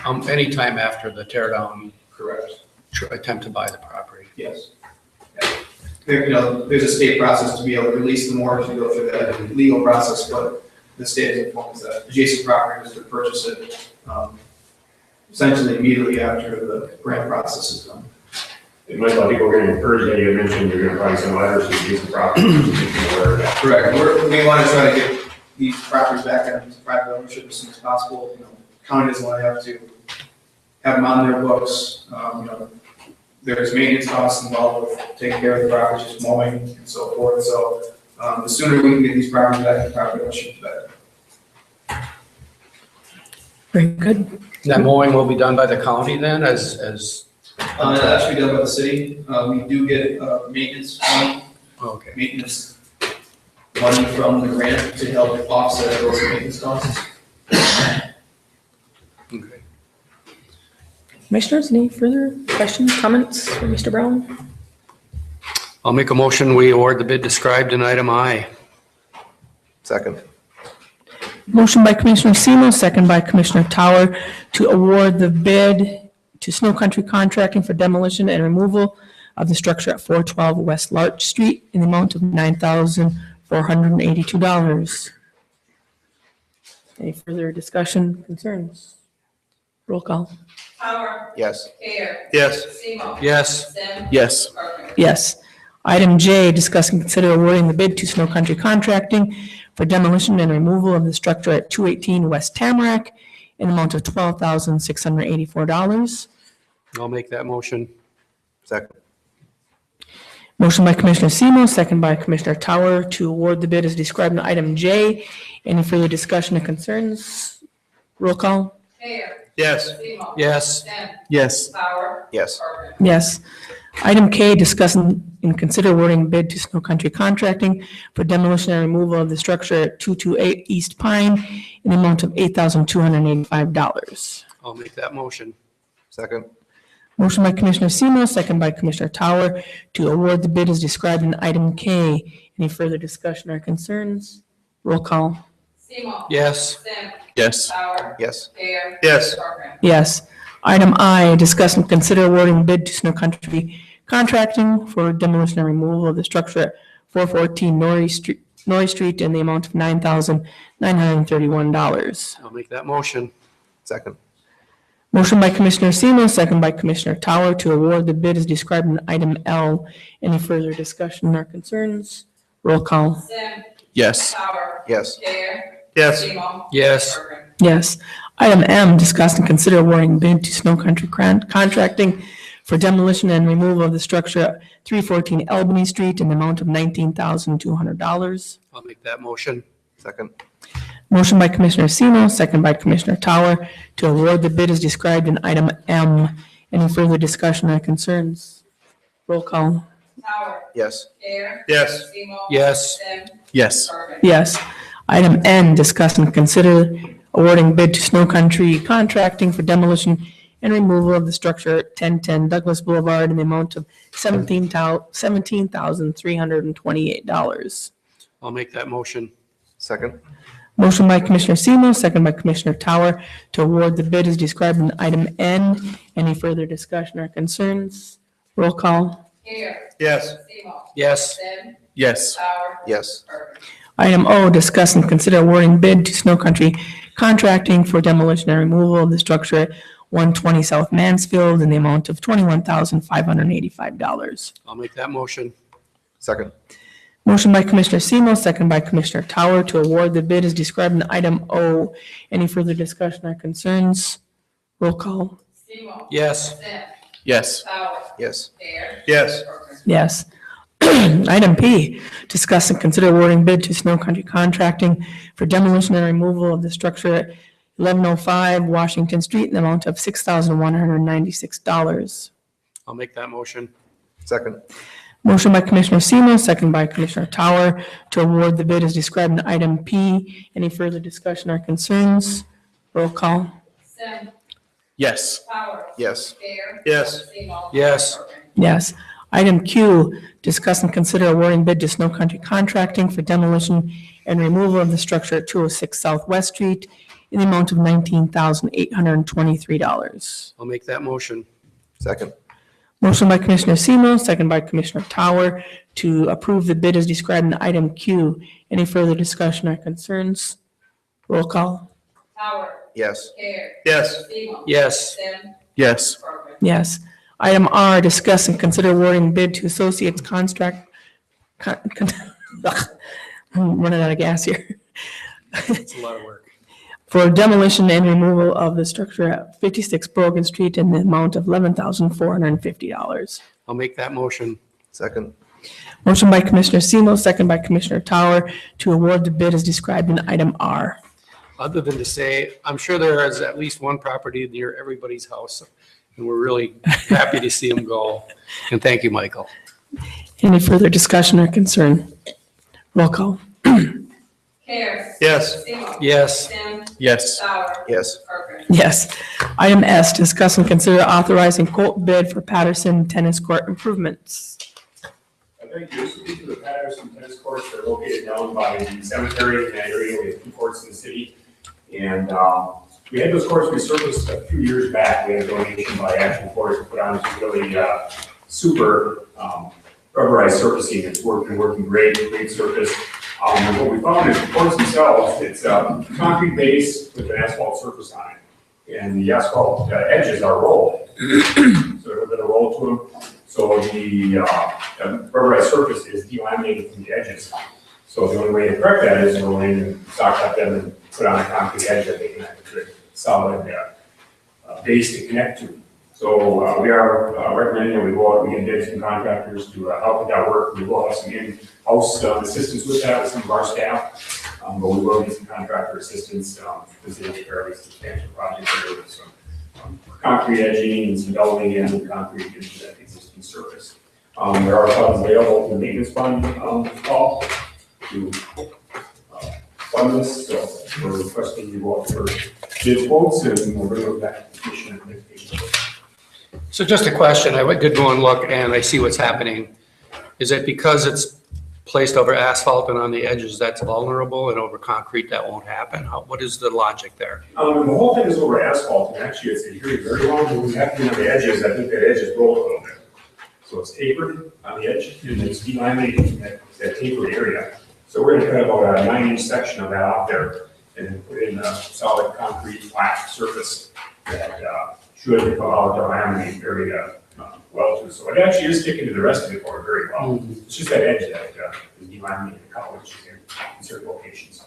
Speaker 4: anytime after the tear down,
Speaker 1: Correct.
Speaker 4: attempt to buy the property.
Speaker 1: Yes. Yeah. There's a state process to be able to release the mortgage and go through that legal process, but the state is informed that adjacent property is to purchase it essentially immediately after the grant process is done.
Speaker 12: And Michael, I think we're gonna encourage that you mentioned you're gonna find some letters to use the property.
Speaker 1: Correct. We want to try to get these properties back into private ownership as soon as possible. County doesn't want to have them on their books. There's maintenance costs involved with taking care of the property, just mowing and so forth. So the sooner we can get these properties back in private ownership, the better.
Speaker 2: Very good.
Speaker 4: That mowing will be done by the county then as
Speaker 1: That should be done by the city. We do get maintenance money.
Speaker 4: Okay.
Speaker 1: Maintenance money from the grant to help offset those maintenance costs.
Speaker 4: Okay.
Speaker 2: Commissioners, any further questions, comments for Mr. Brown?
Speaker 4: I'll make a motion, we award the bid described in item I.
Speaker 10: Second.
Speaker 2: Motion by Commissioner Semo, second by Commissioner Tower to award the bid to Snow Country Contracting for demolition and removal of the structure at 412 West Larch Street in the amount of $9,400 $482. Any further discussion, concerns? Roll call.
Speaker 9: Howard.
Speaker 10: Yes.
Speaker 9: Care.
Speaker 10: Yes.
Speaker 9: Seymour.
Speaker 4: Yes.
Speaker 9: Sim.
Speaker 5: Yes.
Speaker 9: Parker.
Speaker 2: Yes. Item J, discuss and consider awarding the bid to Snow Country Contracting for demolition and removal of the structure at 218 West Tamarack in the amount of $12,684.
Speaker 4: I'll make that motion.
Speaker 10: Second.
Speaker 2: Motion by Commissioner Semo, second by Commissioner Tower to award the bid as described in item J. Any further discussion or concerns? Roll call.
Speaker 9: Care.
Speaker 10: Yes.
Speaker 9: Seymour.
Speaker 4: Yes.
Speaker 9: Sim.
Speaker 5: Yes.
Speaker 9: Power.
Speaker 10: Yes.
Speaker 9: Parker.
Speaker 2: Yes. Item K, discuss and consider awarding bid to Snow Country Contracting for demolition and removal of the structure at 228 East Pine in the amount of $8,285.
Speaker 4: I'll make that motion.
Speaker 10: Second.
Speaker 2: Motion by Commissioner Semo, second by Commissioner Tower to award the bid as described in item K. Any further discussion or concerns? Roll call.
Speaker 9: Seymour.
Speaker 4: Yes.
Speaker 9: Sim.
Speaker 5: Yes.
Speaker 9: Power.
Speaker 10: Yes.
Speaker 9: Care.
Speaker 10: Yes.
Speaker 9: Parker.
Speaker 2: Yes. Item I, discuss and consider awarding bid to Snow Country Contracting for demolition and removal of the structure at 414 Norrie Street in the amount of $9,931.
Speaker 4: I'll make that motion.
Speaker 10: Second.
Speaker 2: Motion by Commissioner Semo, second by Commissioner Tower to award the bid as described in item L. Any further discussion or concerns? Roll call.
Speaker 9: Sim.
Speaker 5: Yes.
Speaker 9: Power.
Speaker 10: Yes.
Speaker 9: Care.
Speaker 10: Yes.
Speaker 9: Seymour.
Speaker 4: Yes.
Speaker 9: Parker.
Speaker 2: Yes. Item M, discuss and consider awarding bid to Snow Country Contracting for demolition and removal of the structure at 314 Albany Street in the amount of $19,200.
Speaker 4: I'll make that motion.
Speaker 10: Second.
Speaker 2: Motion by Commissioner Semo, second by Commissioner Tower to award the bid as described in item M. Any further discussion or concerns? Roll call.
Speaker 9: Power.
Speaker 10: Yes.
Speaker 9: Care.
Speaker 10: Yes.
Speaker 9: Seymour.
Speaker 4: Yes.
Speaker 9: Sim.
Speaker 5: Yes.
Speaker 9: Parker.
Speaker 2: Yes. Item N, discuss and consider awarding bid to Snow Country Contracting for demolition and removal of the structure at 1010 Douglas Boulevard in the amount of $17,328.
Speaker 4: I'll make that motion.
Speaker 10: Second.
Speaker 2: Motion by Commissioner Semo, second by Commissioner Tower to award the bid as described in item N. Any further discussion or concerns? Roll call.
Speaker 9: Care.
Speaker 10: Yes.
Speaker 9: Seymour.
Speaker 4: Yes.
Speaker 9: Sim.
Speaker 5: Yes.
Speaker 9: Power.
Speaker 10: Yes.
Speaker 9: Parker.
Speaker 2: Item O, discuss and consider awarding bid to Snow Country Contracting for demolition and removal of the structure at 120 South Mansfield in the amount of $21,585.
Speaker 4: I'll make that motion.
Speaker 10: Second.
Speaker 2: Motion by Commissioner Semo, second by Commissioner Tower to award the bid as described in item O. Any further discussion or concerns? Roll call.
Speaker 9: Seymour.
Speaker 4: Yes.
Speaker 9: Sim.
Speaker 5: Yes.
Speaker 9: Power.
Speaker 10: Yes.
Speaker 9: Care.
Speaker 10: Yes.
Speaker 9: Parker.
Speaker 2: Yes. Item P, discuss and consider awarding bid to Snow Country Contracting for demolition and removal of the structure at 1105 Washington Street in the amount of $6,196.
Speaker 4: I'll make that motion.
Speaker 10: Second.
Speaker 2: Motion by Commissioner Semo, second by Commissioner Tower to award the bid as described in item P. Any further discussion or concerns? Roll call.
Speaker 9: Sim.
Speaker 5: Yes.
Speaker 9: Power.
Speaker 10: Yes.
Speaker 9: Care.
Speaker 10: Yes.
Speaker 9: Seymour.
Speaker 4: Yes.
Speaker 9: Parker.
Speaker 2: Yes. Item Q, discuss and consider awarding bid to Snow Country Contracting for demolition and removal of the structure at 206 Southwest Street in the amount of $19,823.
Speaker 4: I'll make that motion.
Speaker 10: Second.
Speaker 2: Motion by Commissioner Semo, second by Commissioner Tower to approve the bid as described in item Q. Any further discussion or concerns? Roll call.
Speaker 9: Power.
Speaker 10: Yes.
Speaker 9: Care.
Speaker 10: Yes.
Speaker 9: Seymour.
Speaker 4: Yes.
Speaker 9: Sim.
Speaker 5: Yes.
Speaker 9: Parker.
Speaker 2: Yes. Item R, discuss and consider awarding bid to Associates Contract. I'm running out of gas here.
Speaker 4: It's a lot of work.
Speaker 2: For demolition and removal of the structure at 56 Brogan Street in the amount of $11,450.
Speaker 4: I'll make that motion.
Speaker 10: Second.
Speaker 2: Motion by Commissioner Semo, second by Commissioner Tower to award the bid as described in item R.
Speaker 4: Other than to say, I'm sure there is at least one property near everybody's house, and we're really happy to see them go. And thank you, Michael.
Speaker 2: Any further discussion or concern? Roll call.
Speaker 9: Care.
Speaker 10: Yes.
Speaker 9: Seymour.
Speaker 4: Yes.
Speaker 9: Sim.
Speaker 5: Yes.
Speaker 9: Power.
Speaker 10: Yes.
Speaker 9: Parker.
Speaker 2: Yes. Item S, discuss and consider authorizing quote bid for Patterson Tennis Court improvements.
Speaker 12: Thank you. These are the Patterson tennis courts. They're located down by the cemetery in that area. We have 2 courts in the city. And we had those courts resurfaced a few years back. We had a donation by Action Courts to put on this really super rubberized surfacing. It's been working great surface. And what we found is the courts themselves, it's a concrete base with an asphalt surface on it. And the asphalt edges are rolled. So they're going to roll to them. So the rubberized surface is delaminated from the edges. So the only way to correct that is to roll in and stock cut them and put on a concrete edge that they can have a good solid base to connect to. So we are recommending that we go out and get bids from contractors to help with that work. We will have some in-house assistance with that with some of our staff, but we will need some contractor assistance because they take care of these substantial projects there with some concrete edging and some delving in with concrete into that existing surface. There are funds available in the maintenance fund, call to fund this, so we're requesting you go out for bid quotes and we'll bring it back to the commission and make the.
Speaker 4: So just a question, I did go and look and I see what's happening. Is it because it's placed over asphalt and on the edges that's vulnerable and over concrete that won't happen? What is the logic there?
Speaker 12: The whole thing is over asphalt and actually it's adhered very well. When we have to on the edges, I think that edge is rolled a little bit. So it's tapered on the edge and it's delaminated in that tapered area. So we're gonna cut about a 9-inch section of that out there and then put in a solid concrete flat surface that should allow it to laminate very well too. So it actually is sticking to the rest of the board very well. It's just that edge that is delaminated a couple inches in certain locations.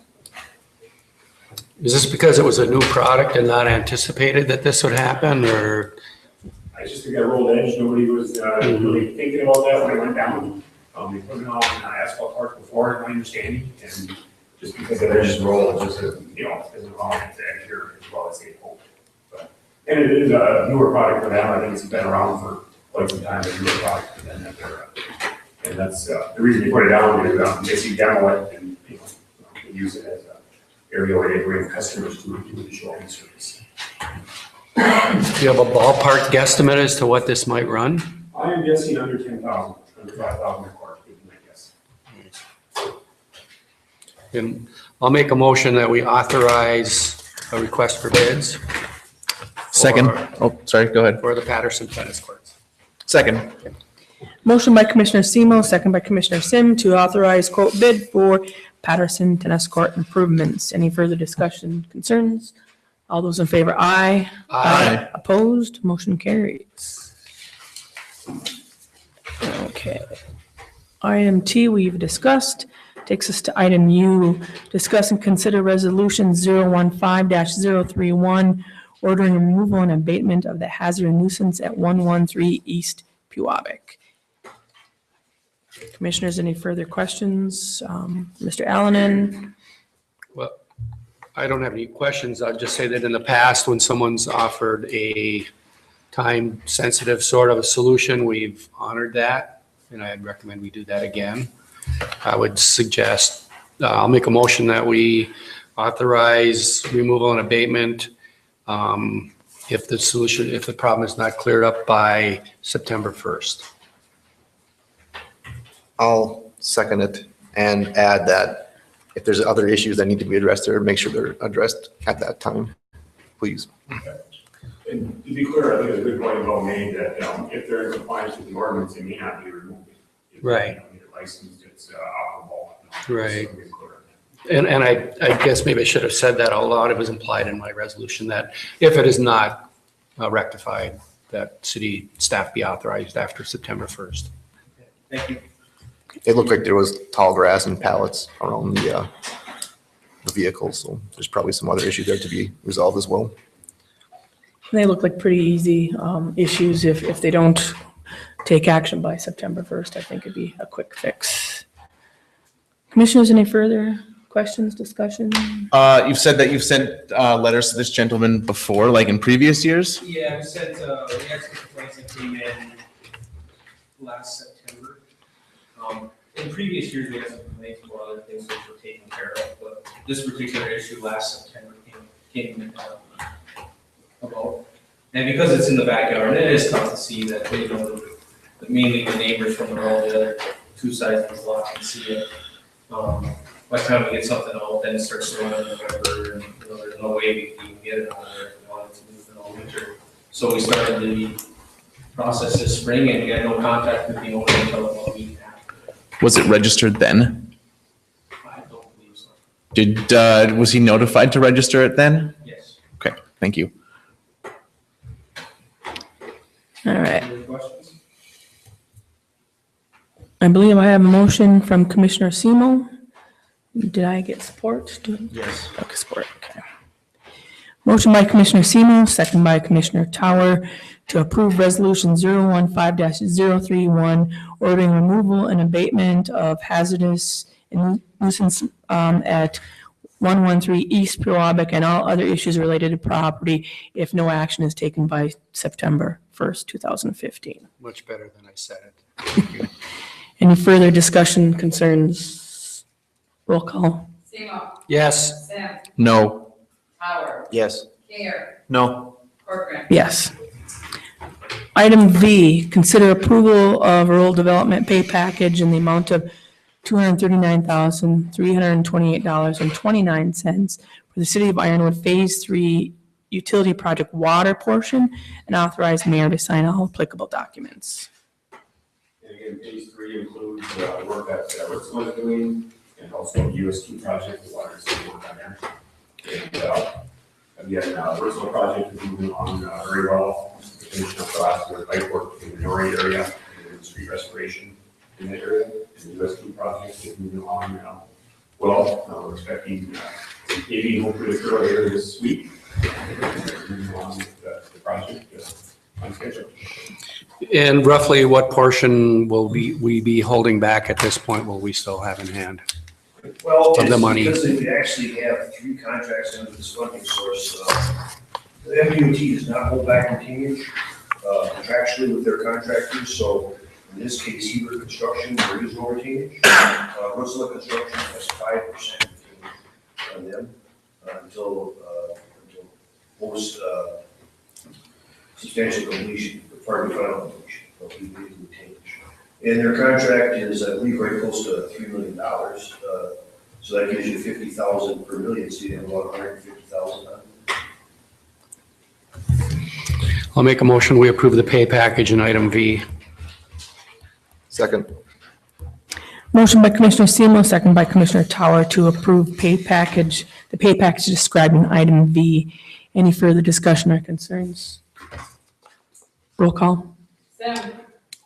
Speaker 4: Is this because it was a new product and not anticipated that this would happen, or?
Speaker 12: I just think that rolled edge, nobody was really thinking about that when it went down. We put it on asphalt parts before, my understanding, and just because the edge is rolled, it just doesn't allow it to adhere as well as they hope. And it is a newer product for them. I think it's been around for quite some time, a newer product for them. And that's the reason they put it down is they see demo it and they use it as an area where they bring customers to the showing service.
Speaker 4: Do you have a ballpark guesstimate as to what this might run?
Speaker 12: I am guessing under 10,000, under 5,000 a quart would be my guess.
Speaker 4: And I'll make a motion that we authorize a request for bids.
Speaker 5: Second. Oh, sorry, go ahead.
Speaker 4: For the Patterson tennis courts.
Speaker 5: Second.
Speaker 2: Motion by Commissioner Semo, second by Commissioner Sim to authorize quote bid for Patterson Tennis Court improvements. Any further discussion, concerns? All those in favor, aye.
Speaker 5: Aye.
Speaker 2: Opposed, motion carries. Okay. Item T, we've discussed. Takes us to item U, discuss and consider resolution 015-031, ordering removal and abatement of the hazard nuisance at 113 East Pewabic. Commissioners, any further questions? Mr. Allanen?
Speaker 4: Well, I don't have any questions. I'll just say that in the past, when someone's offered a time-sensitive sort of a solution, we've honored that, and I'd recommend we do that again. I would suggest, I'll make a motion that we authorize removal and abatement if the problem is not cleared up by September 1st.
Speaker 10: I'll second it and add that if there's other issues that need to be addressed there, make sure they're addressed at that time, please.
Speaker 12: And to be clear, I think it's a good point well made that if they're in compliance with the ordinance, it may not be removed. If
Speaker 4: Right.
Speaker 12: they're licensed, it's operable.
Speaker 4: Right.
Speaker 12: So it's clear.
Speaker 4: And I guess maybe I should have said that out loud. It was implied in my resolution that if it is not rectified, that city staff be authorized after September 1st.
Speaker 1: Thank you.
Speaker 10: It looked like there was tall grass and pallets around the vehicle, so there's probably some other issues there to be resolved as well.
Speaker 2: They look like pretty easy issues if they don't take action by September 1st. I think it'd be a quick fix. Commissioners, any further questions, discussion?
Speaker 5: You've said that you've sent letters to this gentleman before, like in previous years?
Speaker 1: Yeah, we had some complaints that came in last September. In previous years, we had some complaints about other things which were taken care of, but this particular issue last September came about. And because it's in the backyard, it is tough to see that, mainly the neighbors from the road, the other two sides of the lot can see it. By the time we get something out, then it starts snowing in November, and there's no way we can get it out there if we wanted to move in all winter. So we started the process this spring, and we had no contact with the owner until about a week after.
Speaker 5: Was it registered then?
Speaker 1: I don't
Speaker 5: Was he notified to register it then?
Speaker 1: Yes.
Speaker 5: Okay, thank you.
Speaker 2: All right.
Speaker 1: Any questions?
Speaker 2: I believe I have a motion from Commissioner Semo. Did I get support?
Speaker 5: Yes.
Speaker 2: Okay, support, okay. Motion by Commissioner Semo, second by Commissioner Tower to approve Resolution 015-031, ordering removal and abatement of hazardous and nuisance at 113 East Pewabic and all other issues related to property if no action is taken by September 1st, 2015.
Speaker 4: Much better than I said it.
Speaker 2: Any further discussion, concerns? Roll call.
Speaker 9: Seymour.
Speaker 4: Yes.
Speaker 9: Sam.
Speaker 5: No.
Speaker 9: Howard.
Speaker 10: Yes.
Speaker 9: Gare.
Speaker 5: No.
Speaker 9: Corcoran.
Speaker 2: Yes. Item V, consider approval of rural development pay package in the amount of $239,328.29 for the City of Ironwood Phase 3 Utility Project Water portion and authorize mayor to sign all applicable documents.
Speaker 12: And again, phase 3 includes work that Woodsman is doing, and also the UST project, the water system work on there. And again, Woodsman project is moving along very well. Finishing up the last pipe work in the Nori area, and street restoration in that area. And the UST project is moving along well. We're expecting maybe hopefully to occur later this week. Moving along with the project on schedule.
Speaker 4: And roughly what portion will we be holding back at this point, will we still have in hand?
Speaker 13: Well,
Speaker 4: Of the money.
Speaker 13: Because they actually have 3 contracts under this funding source. The MDOT does not hold back retainage contractually with their contractors, so in this case, Hebert Construction, there is no retainage. Russell Construction has 5% retainage on them until post substantial completion, final completion of the retainage. And their contract is, I believe, very close to $3 million. So that gives you 50,000 per million, so you have about 150,000 on it.
Speaker 4: I'll make a motion, we approve the pay package in item V.
Speaker 10: Second.
Speaker 2: Motion by Commissioner Semo, second by Commissioner Tower to approve the pay package described in item V. Any further discussion or concerns? Roll call.
Speaker 9: Sam.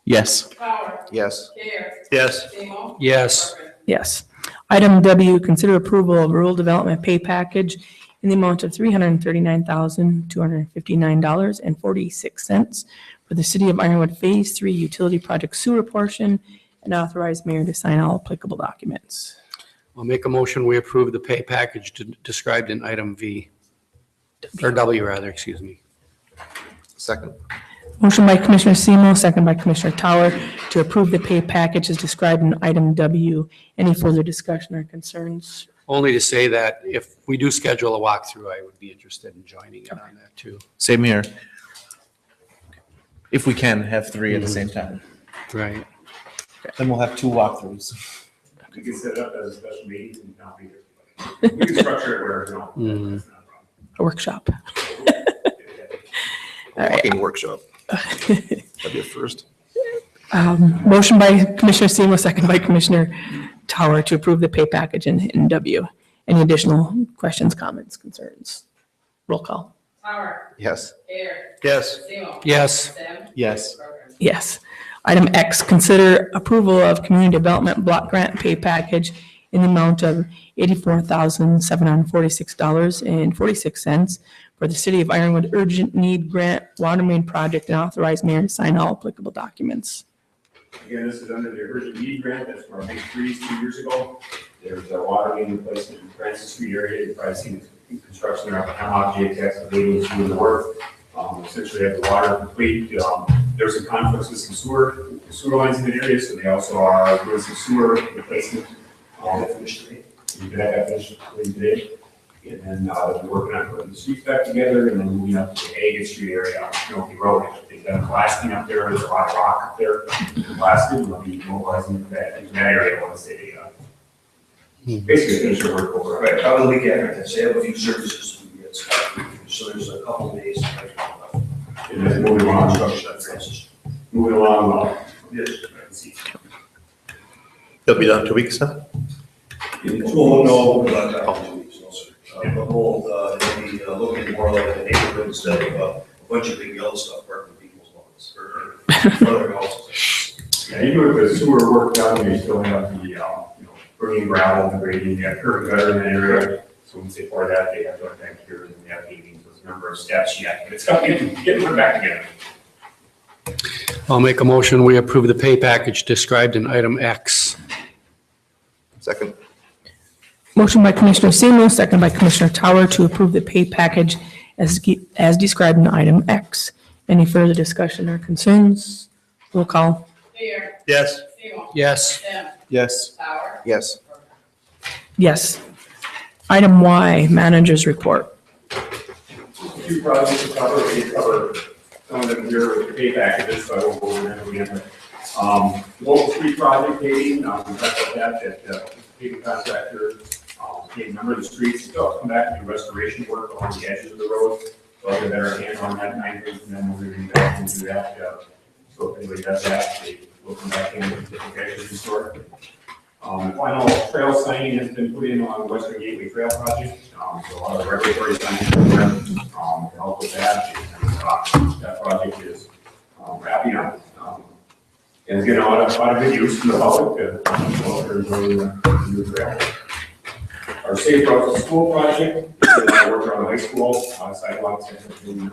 Speaker 5: Yes.
Speaker 9: Howard.
Speaker 10: Yes.
Speaker 9: Gare.
Speaker 10: Yes.
Speaker 9: Seymour.
Speaker 4: Yes.
Speaker 9: Corcoran.
Speaker 2: Yes. Item W, consider approval of rural development pay package in the amount of $339,259.46 for the City of Ironwood Phase 3 Utility Project Sewer portion and authorize mayor to sign all applicable documents.
Speaker 4: I'll make a motion, we approve the pay package described in item V. Or W rather, excuse me.
Speaker 10: Second.
Speaker 2: Motion by Commissioner Semo, second by Commissioner Tower to approve the pay package as described in item W. Any further discussion or concerns?
Speaker 4: Only to say that if we do schedule a walkthrough, I would be interested in joining in on that too.
Speaker 5: Same here. If we can have 3 at the same time.
Speaker 4: Right.
Speaker 5: Then we'll have 2 walkthroughs.
Speaker 12: You can set it up as a special meeting and not be here. We can structure it where, that's not a problem.
Speaker 2: A workshop. All right.
Speaker 10: Walking workshop. That'd be a first.
Speaker 2: Motion by Commissioner Semo, second by Commissioner Tower to approve the pay package in W. Any additional questions, comments, concerns? Roll call.
Speaker 9: Howard.
Speaker 10: Yes.
Speaker 9: Gare.
Speaker 10: Yes.
Speaker 9: Seymour.
Speaker 4: Yes.
Speaker 9: Sam.
Speaker 5: Yes.
Speaker 9: Corcoran.
Speaker 2: Yes. Item X, consider approval of community development block grant pay package in the amount of $84,746.46 for the City of Ironwood Urgent Need Grant Water Main Project and authorize mayor to sign all applicable documents.
Speaker 12: Again, this is under the urgent need grant, that's from our big freeze 2 years ago. There's a water main replacement in Francis Street area, you've probably seen the construction there, Hemlock, JTX, the ladies doing the work. Essentially have the water complete. There's some conflicts with some sewer lines in the area, so they also are doing some sewer replacement. Finished today. You can have that finished today. And then they're working on putting the streets back together and then moving up to the Agate Street area on Snowy Road. They've done blasting up there, there's a lot of rock up there. Blasted, and they'll be mobilizing that into that area once they basically finish their work over.
Speaker 13: Right, probably the week after, they have a few services to get started, so there's a couple of days.
Speaker 12: And then moving along,
Speaker 13: Construction on Francis.
Speaker 12: moving along,
Speaker 13: Yes.
Speaker 12: I can see.
Speaker 10: It'll be done in 2 weeks, huh?
Speaker 13: Well, no, not opportunities, no, sir. But we'll, it'll be looking more like a neighborhood instead of a bunch of big yellow stuff parked in people's lawns or other houses.
Speaker 12: Yeah, even with the sewer work done, you still have the, bringing gravel and grading, you have curb and gutter in that area. So when they pour that, they have to go back here and they have paving, there's a number of steps yet, but it's got to get put back together.
Speaker 4: I'll make a motion, we approve the pay package described in item X.
Speaker 10: Second.
Speaker 2: Motion by Commissioner Samuel, second by Commissioner Tower to approve the pay package as described in item X. Any further discussion or concerns? Roll call.
Speaker 9: Mayor.
Speaker 13: Yes.
Speaker 9: Seymour.
Speaker 4: Yes.
Speaker 9: Tim.
Speaker 5: Yes.
Speaker 9: Sauer.
Speaker 10: Yes.
Speaker 2: Yes. Item Y, Manager's Report.
Speaker 12: Two projects to cover, we cover some of them here with the pay packages, so I won't go over them again. Local street project paving, we talked about that the paving contractor, paved a number of the streets, still come back and do restoration work along the edges of the road. So I'll get a better handle on that, and then we'll be back and do that. So if anybody does that, they will come back in and get the edges restored. The final trail signing has been put in on the Western Gateway Trail project, so a lot of regulatory signing to help with that. And, that project is wrapping up. And it's getting a lot of good use from the public to enjoy the new trail. Our Safe Routes to School project, work around the high school, sidewalks have been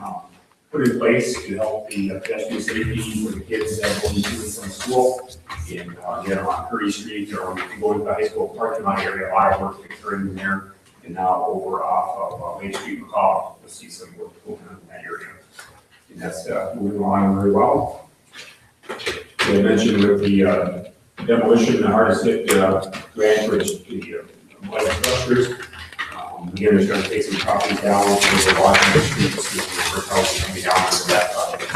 Speaker 12: put in place to help the pedestrian safety for the kids that will be doing some school. And again, on Curry Street, or when you go to the high school parking lot area, a lot of work occurring in there. And now over off of Main Street, McCall, you'll see some work going on in that area. And that's moving along very well. I mentioned with the demolition, the hardest hit grant for the mud structures. Again, they're going to take some properties down, so they're watching the streets, for houses coming down into that project.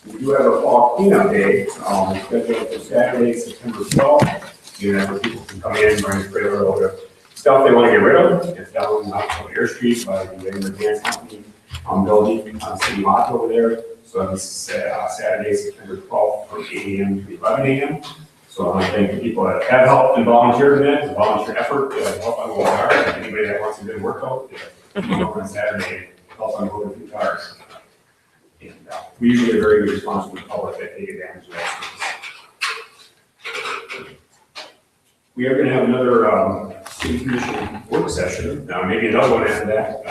Speaker 12: We do have a fall cleanup day, scheduled for Saturday, September 12th. You know, where people can come in, bring a trailer over stuff they want to get rid of. It's down on Air Street by the Raymond Dance Company building on City Lot over there. So it's Saturday, September 12th, from 8 a.m. to 11 a.m. So I want to thank the people that have helped and volunteered in that. It's a volunteer effort to help on the water. Anybody that wants a good workout, on Saturday, help unload a few cars. And we usually have very good response from the public that take advantage of that. We are going to have another city commission work session, maybe another one after that,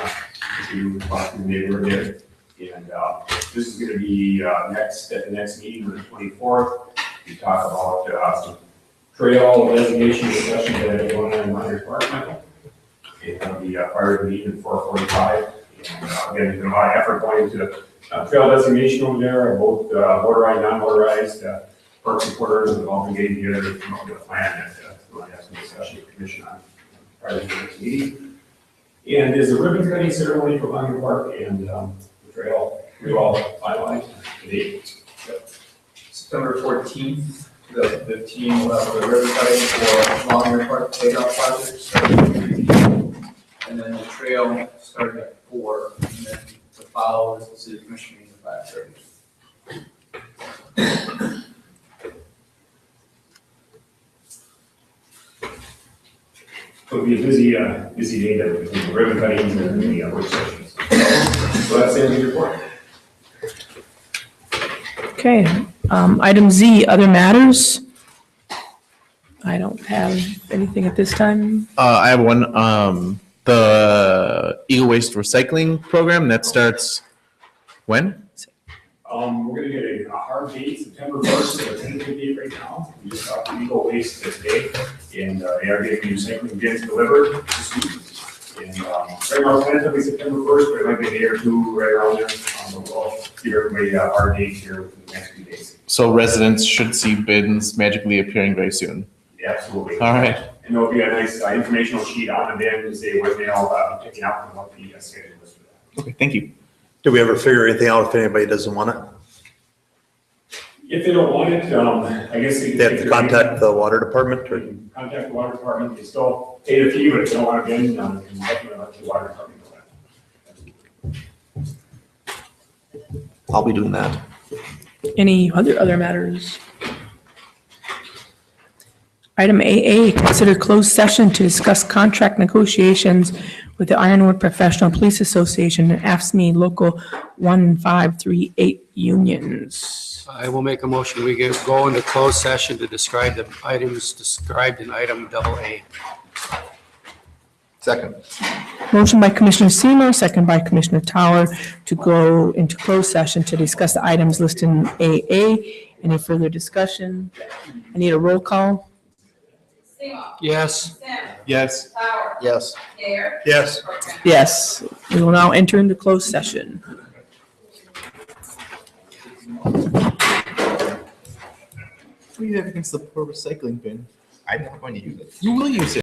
Speaker 12: if you talk to the neighborhood there. And this is going to be at the next meeting on the 24th. We talk about some trail designation discussion that is going on in Miners Park, Michael. It'll be prior to the meeting at 4:45. And again, there's been a lot of effort going into trail designation over there, both motorized, non-motorized, park supporters, and all been getting together to come up with a plan that we'll have some discussion with the commission on prior to the next meeting. And there's a ribbon cutting ceremony for Miners Park and the trail. We're all finalized today.
Speaker 1: September 14th, the team will have the ribbon cutting for Longyear Park Playground project. And then the trail starting at 4, and then to follow is the city commission meeting at 5:30.
Speaker 12: So it'll be a busy day there between the ribbon cuttings and the work sessions. So that's the end of the report.
Speaker 2: Okay, item Z, other matters. I don't have anything at this time.
Speaker 5: I have one, the Eagle Waste Recycling Program, that starts when?
Speaker 12: We're gonna get a hard date, September 1st, so it's a tentative date right now. We just got the Eagle Waste today, and they are getting recycling bins delivered this week. And right now, tentatively September 1st, but it might be a day or two right around there. We'll give everybody a hard date here within the next few days.
Speaker 5: So residents should see bins magically appearing very soon.
Speaker 12: Yeah, absolutely.
Speaker 5: All right.
Speaker 12: And there'll be a nice informational sheet on the bin to say what they all picking up and what the schedule is for that.
Speaker 5: Okay, thank you.
Speaker 14: Did we ever figure anything out if anybody doesn't want it?
Speaker 12: If they don't want it, I guess
Speaker 14: They have to contact the water department or?
Speaker 12: Contact the water department, they still pay the fee, but if they don't want to bin, then definitely let the water department know that.
Speaker 10: I'll be doing that.
Speaker 2: Any other matters? Item AA, consider closed session to discuss contract negotiations with the Ironwood Professional Police Association and AFSCME Local 1538 unions.
Speaker 4: I will make a motion. We go into closed session to describe the items described in item AA.
Speaker 10: Second.
Speaker 2: Motion by Commissioner Seymour, second by Commissioner Tower to go into closed session to discuss the items listed in AA. Any further discussion? I need a roll call.
Speaker 9: Seymour.
Speaker 4: Yes.
Speaker 9: Sim.
Speaker 5: Yes.
Speaker 9: Power.
Speaker 10: Yes.
Speaker 9: Gare.
Speaker 14: Yes.
Speaker 9: Corcoran.
Speaker 2: Yes, we will now enter into closed session.
Speaker 5: What do you have against the poor recycling bin? I'm not going to use it. You will use it.